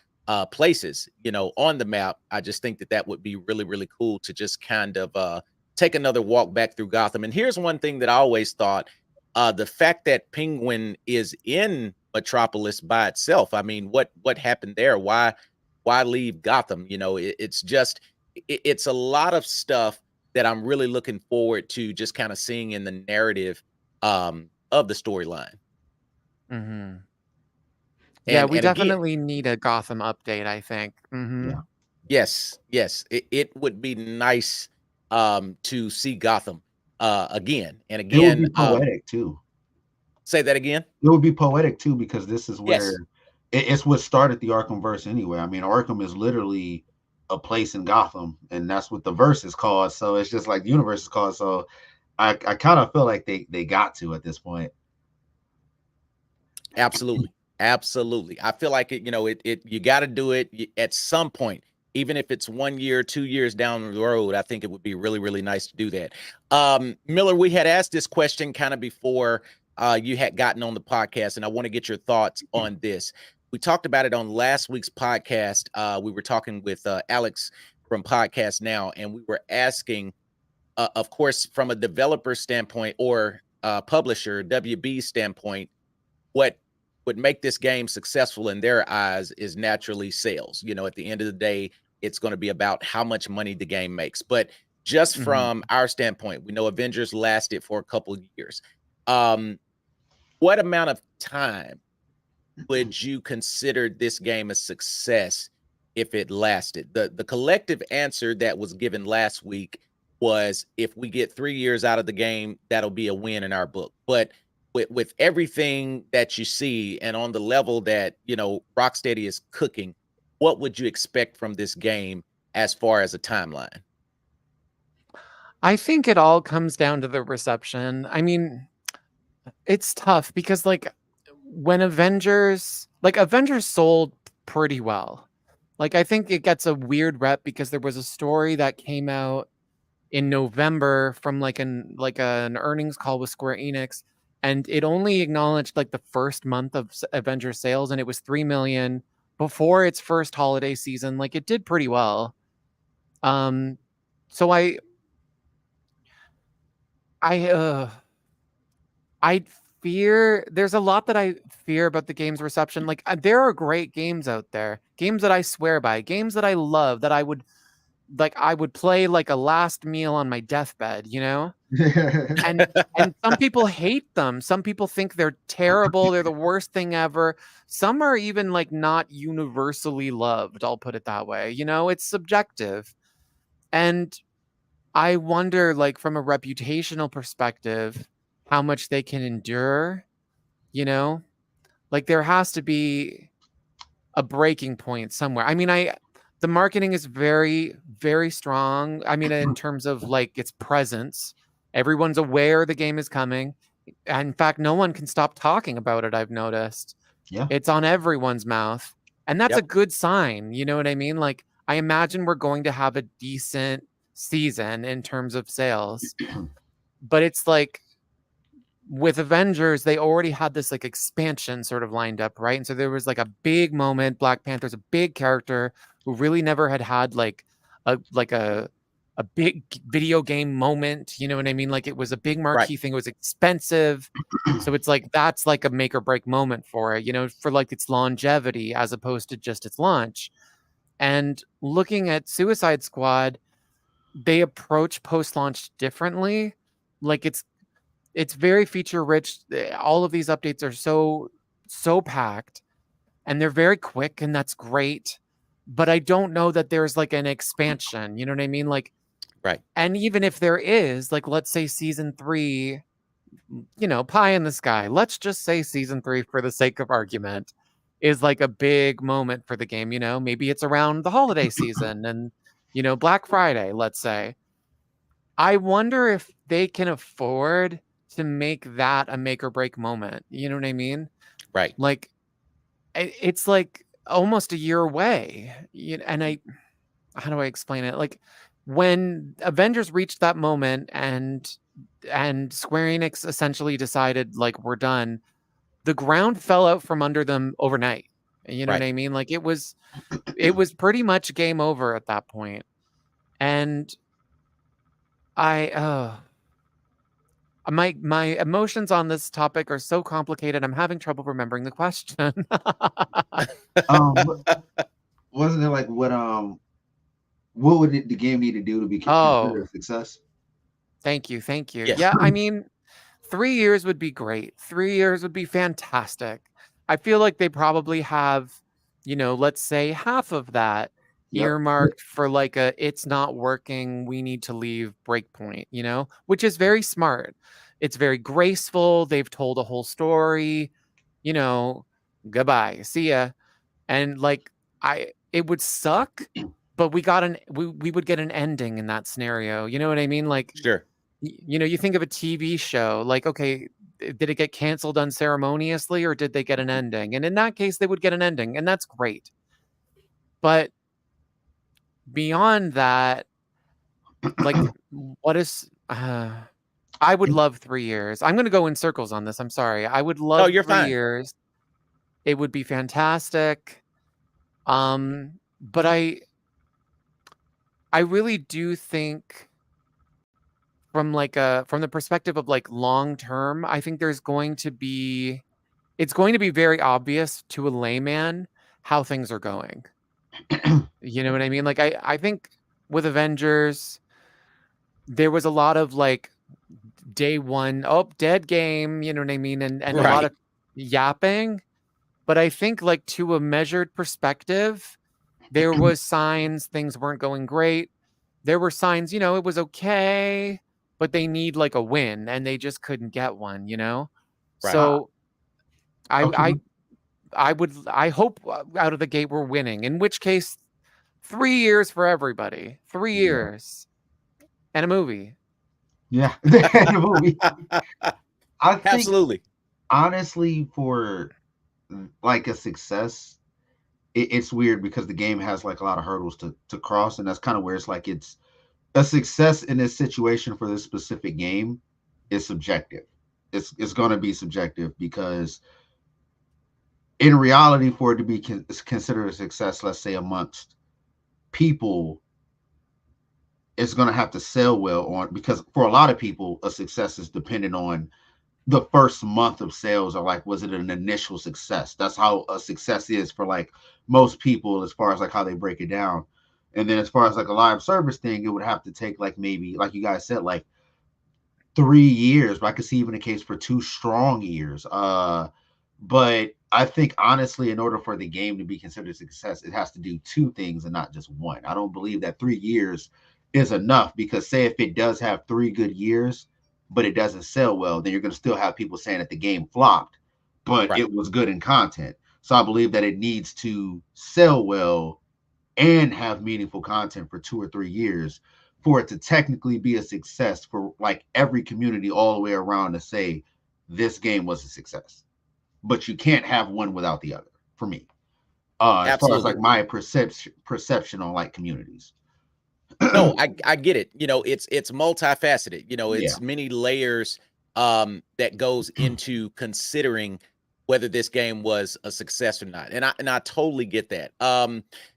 places, on the map. I just think that would be really, really cool to just kind of take another walk back through Gotham. And here's one thing that I always thought, the fact that Penguin is in Metropolis by itself. I mean, what happened there? Why leave Gotham? It's a lot of stuff that I'm really looking forward to just kind of seeing in the narrative of the storyline. Mm-hmm. Yeah, we definitely need a Gotham update, I think. Mm-hmm. Yeah. Yes. It would be nice to see Gotham again and It would be again. poetic too. Say that again. It would be poetic too, because this is where Yes. it's what started the Arkhamverse anyway. I mean, Arkham is literally a place in Gotham, and that's what the verse is called. So it's just like the universe is called. So I kind of feel like they got to at this point. Absolutely. Absolutely. I feel like it you got to do it at some point, even if it's 1 year, 2 years down the road. I think it would be really, really nice to do that. Miller, we had asked this question kind of before you had gotten on the podcast, and I want to get your thoughts on this. We talked about it on last week's podcast. We were talking with Alex from Podcast Now, and we were asking, of course, from a developer standpoint or publisher, WB standpoint, what would make this game successful in their eyes is naturally sales. At the end of the day, it's going to be about how much money the game makes. But just from our standpoint, we know Avengers lasted for a couple of years. What amount of time would you consider this game a success if it lasted? The collective answer that was given last week was, if we get 3 years out of the game, that'll be a win in our book. But with everything that you see and on the level that, Rocksteady is cooking, what would you expect from this game as far as a timeline? I think it all comes down to the reception. I mean, it's tough because when Avengers sold pretty well. I think it gets a weird rep because there was a story that came out in November from an earnings call with Square Enix, and it only acknowledged the first month of Avengers sales, and it was 3 million before its first holiday season. It did pretty well. So I fear, there's a lot that I fear about the game's reception. There are great games out there, games that I swear by, games that I love, that I would play a last meal on my deathbed, and some people hate them. Some people think they're terrible. They're the worst thing ever. Some are even not universally loved. I'll put it that way. It's subjective. And I wonder, from a reputational perspective, how much they can endure, there has to be a breaking point somewhere. I mean, the marketing is very, very strong. I mean, in terms of its presence, everyone's aware the game is coming. And in fact, no one can stop talking about it, I've noticed. Yeah. It's on everyone's mouth. And that's a good sign. You know what I mean? I imagine we're going to have a decent season in terms of sales. But it's with Avengers, they already had this expansion sort of lined up, right? And so there was a big moment. Black Panther's a big character who really never had a big video game moment. You know what I mean? It was a big marquee thing. It was expensive. So it's that's a make or break moment for it, for its longevity as opposed to just its launch. And looking at Suicide Squad, they approach post-launch differently. It's very feature rich. All of these updates are so packed, and they're very quick, and that's great. But I don't know that there's an expansion. You know what I mean? Right. And even if there is, let's say season 3, pie in the sky. Let's just say season 3, for the sake of argument, is a big moment for the game. Maybe it's around the holiday season and Black Friday, let's say. I wonder if they can afford to make that a make or break moment. You know what I mean? Right. It's almost a year away. And how do I explain it? When Avengers reached that moment and Square Enix essentially decided we're done, the ground fell out from under them overnight. You know what I mean? It was pretty much game over at that point. And my emotions on this topic are so complicated. I'm having trouble remembering the question. Wasn't it what would the game need to do to be considered a success? Thank you. Yeah, I mean, 3 years would be great. 3 years would be fantastic. I feel like they probably have, let's say half of that earmarked for like a it's not working, we need to leave breakpoint, which is very smart. It's very graceful. They've told a whole story, goodbye, see ya. And like it would suck, but we would get an ending in that scenario. You know what I mean? Like, sure. You think of a TV show, like, okay, did it get canceled unceremoniously or did they get an ending? And in that case, they would get an ending, and that's great. But beyond that, like, what is I would love 3 years. I'm going to go in circles on this. I'm sorry. I would love 3 years. It would be fantastic. But I really do think from the perspective of like long term, I think it's going to be very obvious to a layman how things are going. You know what I mean? Like I think with Avengers, there was a lot of like day one, dead game, you know what I mean? And a lot of yapping. But I think like to a measured perspective, there was signs things weren't going great. There were signs, it was okay, but they need like a win and they just couldn't get one, Right. So I hope out of the gate we're winning, in which case 3 years for everybody. 3 years. And a movie. Yeah. And a movie. I think absolutely. Honestly, for like a success, it's weird because the game has like a lot of hurdles to cross, and that's kind of where it's like it's a success in this situation for this specific game is subjective. It's going to be subjective because in reality, for it to be considered a success, let's say amongst people, it's going to have to sell well on, because for a lot of people, a success is dependent on the first month of sales, or like, was it an initial success? That's how a success is for like most people, as far as like how they break it down. And then as far as like a live service thing, it would have to take like maybe, like you guys said, like 3 years, but I could see even a case for 2 strong years. But I think honestly, in order for the game to be considered a success, it has to do 2 things and not just one. I don't believe that 3 years is enough, because say if it does have 3 good years, but it doesn't sell well, then you're going to still have people saying that the game flopped, but it was good in content. So I believe that it needs to sell well and have meaningful content for 2 or 3 years for it to technically be a success, for like every community all the way around to say this game was a success. But you can't have one without the other, for me. As far as like my perception on like communities. No, I get it. It's multifaceted. It's many layers that goes into considering whether this game was a success or not. And I totally get that.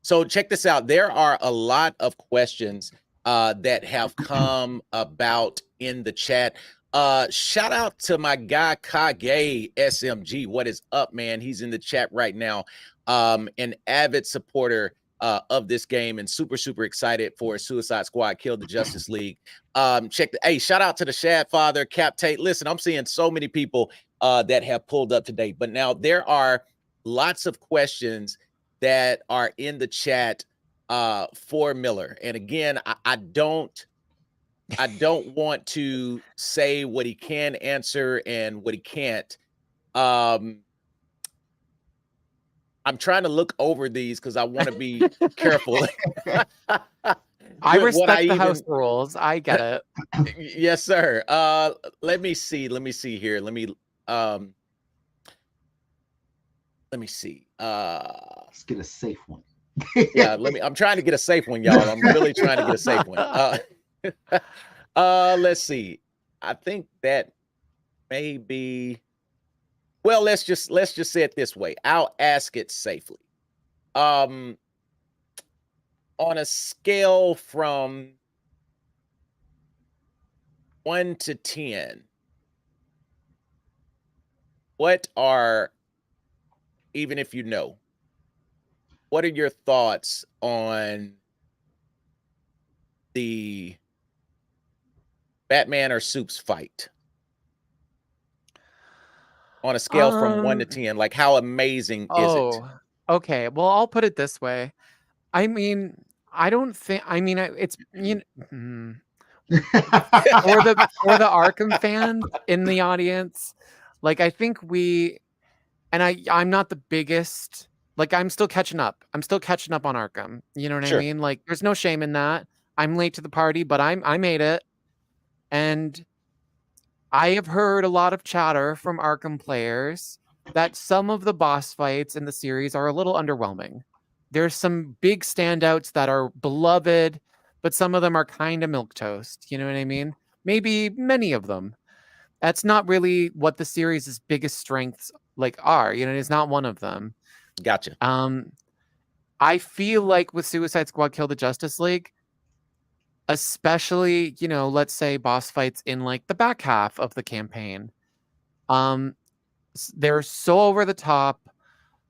So check this out. There are a lot of questions that have come about in the chat. Shout out to my guy Kage SMG. What is up, man? He's in the chat right now. An avid supporter of this game and super excited for Suicide Squad Kill the Justice League. Shout out to the Shad Father, Cap Tate. Listen, I'm seeing so many people that have pulled up today, but now there are lots of questions that are in the chat for Miller. And again, I don't want to say what he can answer and what he can't. I'm trying to look over these because I want to be careful. I respect the house rules. I get it. Yes, sir. Let me see here. Let me see. Let's get a safe one. Yeah, I'm trying to get a safe one, y'all. I'm really trying to get a safe one. Let's see. I think that may be, well, let's just say it this way. I'll ask it safely. On a scale from 1 to 10, what are, even if you know, what are your thoughts on the Batman or Supes fight? On a scale from 1 to 10, like how amazing is it? Okay. Well, I'll put it this way. I mean, I don't think. I mean, it's for the Arkham fans in the audience. Like, I think I'm not the biggest. Like, I'm still catching up. I'm still catching up on Arkham. You know what I Sure. mean? Like, there's no shame in that. I'm late to the party, but I made it, and I have heard a lot of chatter from Arkham players that some of the boss fights in the series are a little underwhelming. There's some big standouts that are beloved, but some of them are kind of milquetoast. You know what I mean? Maybe many of them. That's not really what the series' biggest strengths are. You know, it's not one of them. Gotcha. I feel like with Suicide Squad Kill the Justice League, especially, you know, let's say boss fights in like the back half of the campaign, they're so over the top.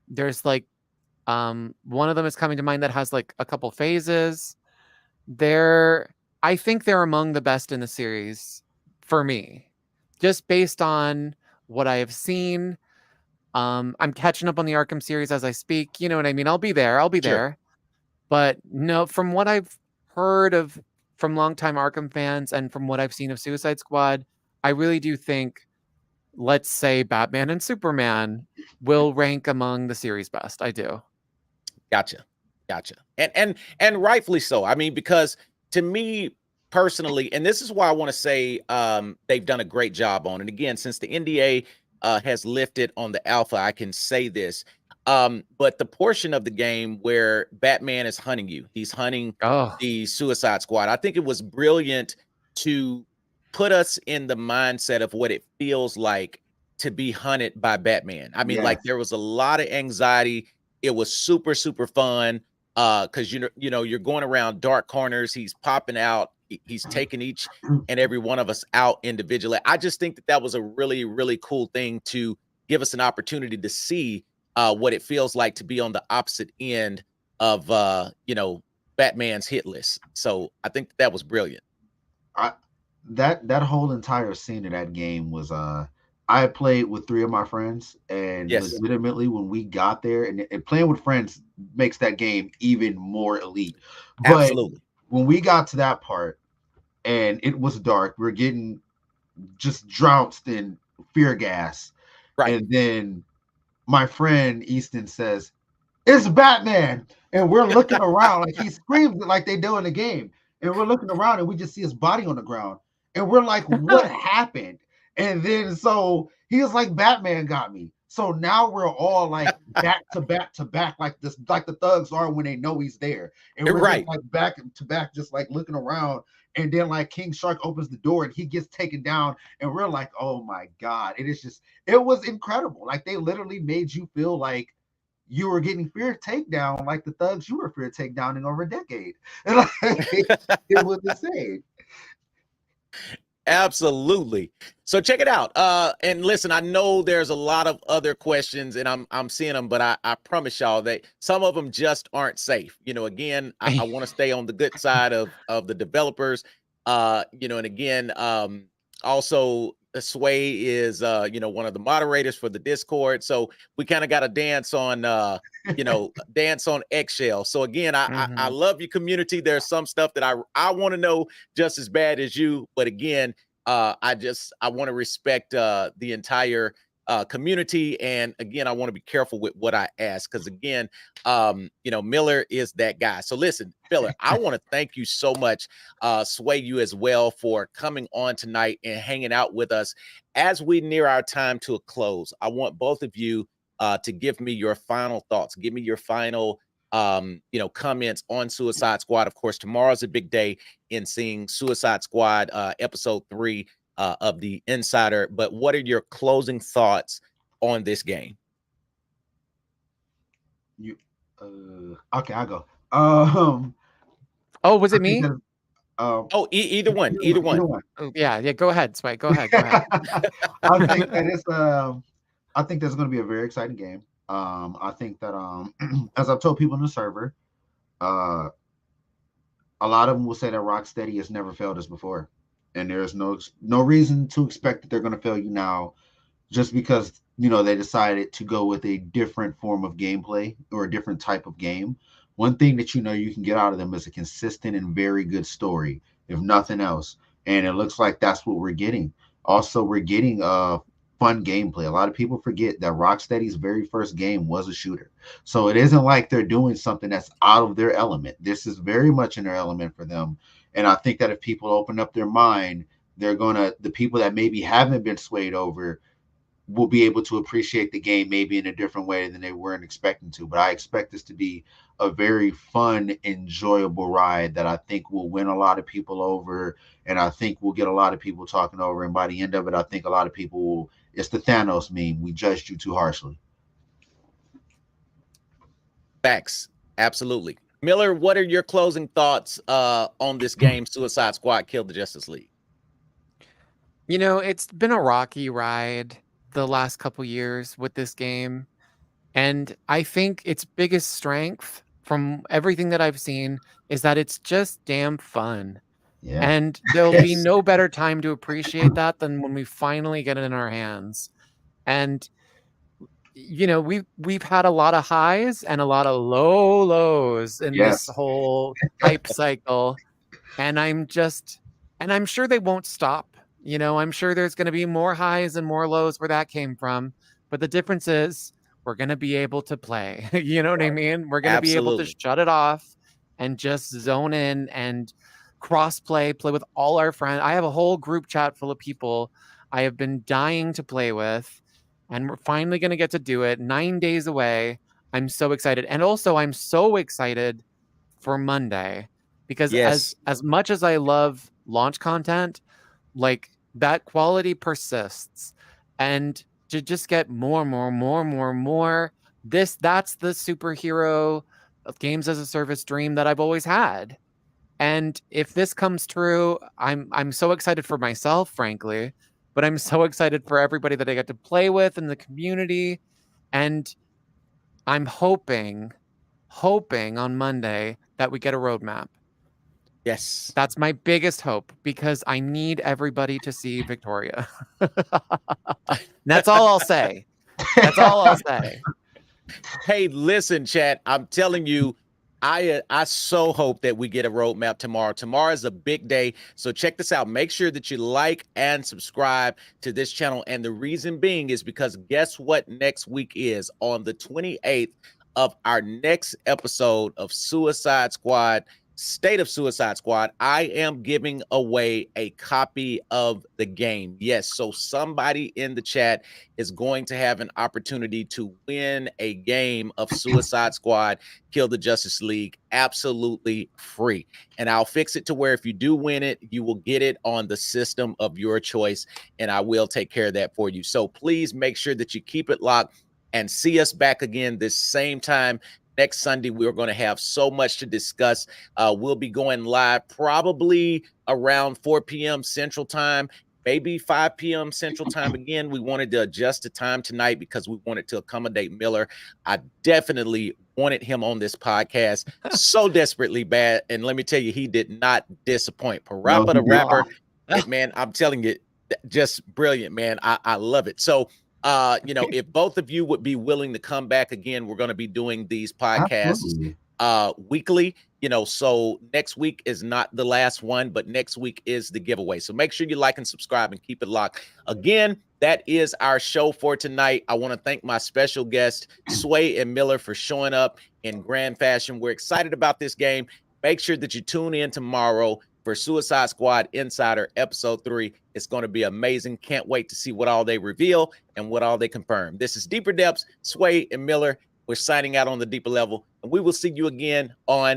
There's like one of them is coming to mind that has like a couple phases. I think they're among the best in the series for me, just based on what I have seen. I'm catching up on the Arkham series as I speak. You know what I mean? I'll be there. Sure. There. But no, from what I've heard from longtime Arkham fans and from what I've seen of Suicide Squad, I really do think, let's say, Batman and Superman will rank among the series best. I do. Gotcha. And rightfully so. I mean, because to me personally, and this is why I want to say they've done a great job on it. Again, since the NDA has lifted on the alpha, I can say this. But the portion of the game where Batman is hunting you, he's hunting the Suicide Squad. I think it was brilliant to put us in the mindset of what it feels like to be hunted by Batman. I mean, like, there was a lot of anxiety. It was super, super fun. Because you know, you're going around dark corners, he's popping out, he's taking each and every one of us out individually. I just think that was a really, really cool thing to give us an opportunity to see what it feels like to be on the opposite end of you know, Batman's hit list. So I think that was brilliant. That whole entire scene of that game was I played with 3 of my friends, and legitimately when we got there, and playing with friends makes that game even more elite. But absolutely, when we got to that part and it was dark, we're getting just trounced in fear gas. Right. And then my friend Easton says, "It's Batman." And we're looking around like he screams it like they do in the game. And we're looking around and we just see his body on the ground. And we're like, what happened? And then so he was like, Batman got me. So now we're all like back to back to back, like this, like the thugs are when they know he's there. And we're just like back to back, just like looking around. And then like King Shark opens the door and he gets taken down. And we're like, oh my God. It was incredible. Like they literally made you feel like you were getting fear takedown like the thugs you were fear takedown in over a decade. And like, it was insane. Absolutely. So check it out. And listen, I know there's a lot of other questions and I'm seeing them, but I promise y'all that some of them just aren't safe. You know, again, I want to stay on the good side of the developers. You know, and again, also Sway is you know, one of the moderators for the Discord. So we kind of got to dance on you know, dance on eggshell. So again, I love your community. There's some stuff that I want to know just as bad as you, but again, I want to respect the entire community. And again, I want to be careful with what I ask, because again, you know, Miller is that guy. So listen, Miller, I want to thank you so much, Sway, you as well, for coming on tonight and hanging out with us. As we near our time to a close, I want both of you to give me your final thoughts. Give me your final you know, comments on Suicide Squad. Of course, tomorrow's a big day in seeing Suicide Squad episode 3 of The Insider. But what are your closing thoughts on this game? Okay, I'll go. Oh, was it me? Either one. Oh, yeah, go ahead, Sway. Go ahead. I think that it's I think there's going to be a very exciting game. I think that as I've told people in the server, a lot of them will say that Rocksteady has never failed us before, and there's no reason to expect that they're going to fail you now, just because, you know, they decided to go with a different form of gameplay or a different type of game one thing that you know you can get out of them is a consistent and very good story, if nothing else. And it looks like that's what we're getting. Also, we're getting fun gameplay. A lot of people forget that Rocksteady's very first game was a shooter. So it isn't like they're doing something that's out of their element. This is very much in their element for them. And I think that if people open up their mind, the people that maybe haven't been swayed over will be able to appreciate the game maybe in a different way than they weren't expecting to. But I expect this to be a very fun, enjoyable ride that I think will win a lot of people over, and I think we'll get a lot of people talking over. And by the end of it, I think a lot of people will. It's the Thanos meme. We judged you too harshly. Facts. Absolutely. Miller, what are your closing thoughts on this game, Suicide Squad Kill the Justice League? You know, it's been a rocky ride the last couple years with this game. And I think its biggest strength from everything that I've seen is that it's just damn fun. Yeah. And there'll be no better time to appreciate that than when we finally get it in our hands. And you know, we've had a lot of highs and a lot of lows in this whole hype cycle. And I'm sure they won't stop. You know, I'm sure there's going to be more highs and more lows where that came from. But the difference is we're going to be able to play. You know what I mean? We're going to be able to shut it off and just zone in and play with all our friends. I have a whole group chat full of people I have been dying to play with, and we're finally going to get to do it. 9 days away. I'm so excited. And also I'm so excited for Monday because as much as I love launch content, like that quality persists, and to just get more. That's the superhero games as a service dream that I've always had. And if this comes true, I'm so excited for myself, frankly, but I'm so excited for everybody that I get to play with in the community. And I'm hoping on Monday that we get a roadmap. Yes. That's my biggest hope, because I need everybody to see Victoria. That's all I'll say. That's all I'll say. Hey, listen, chat. I'm telling you, I so hope that we get a roadmap tomorrow. Tomorrow is a big day. So check this out. Make sure that you like and subscribe to this channel. And the reason being is because guess what next week is? On the 28th of our next episode of Suicide Squad, State of Suicide Squad, I am giving away a copy of the game. Yes, so somebody in the chat is going to have an opportunity to win a game of Suicide Squad Kill the Justice League absolutely free. And I'll fix it to where if you do win it, you will get it on the system of your choice, and I will take care of that for you. So please make sure that you keep it locked and see us back again this same time next Sunday. We're going to have so much to discuss. We'll be going live probably around 4 p.m. Central Time, maybe 5 p.m. Central Time. Again, we wanted to adjust the time tonight because we wanted to accommodate Miller. I definitely wanted him on this podcast so desperately bad. And let me tell you, he did not disappoint. Parappa the Rapper, man, I'm telling you, just brilliant, man. I love it. So, you know, if both of you would be willing to come back again, we're going to be doing these podcasts weekly, you know, so next week is not the last one, but next week is the giveaway. So make sure you like and subscribe and keep it locked. Again, that is our show for tonight. I want to thank my special guests, Sway and Miller, for showing up in grand fashion. We're excited about this game. Make sure that you tune in tomorrow for Suicide Squad Insider Episode 3. It's going to be amazing. Can't wait to see what all they reveal and what all they confirm. This is Deeper Depths, Sway and Miller. We're signing out on the deeper level, and we will see you again on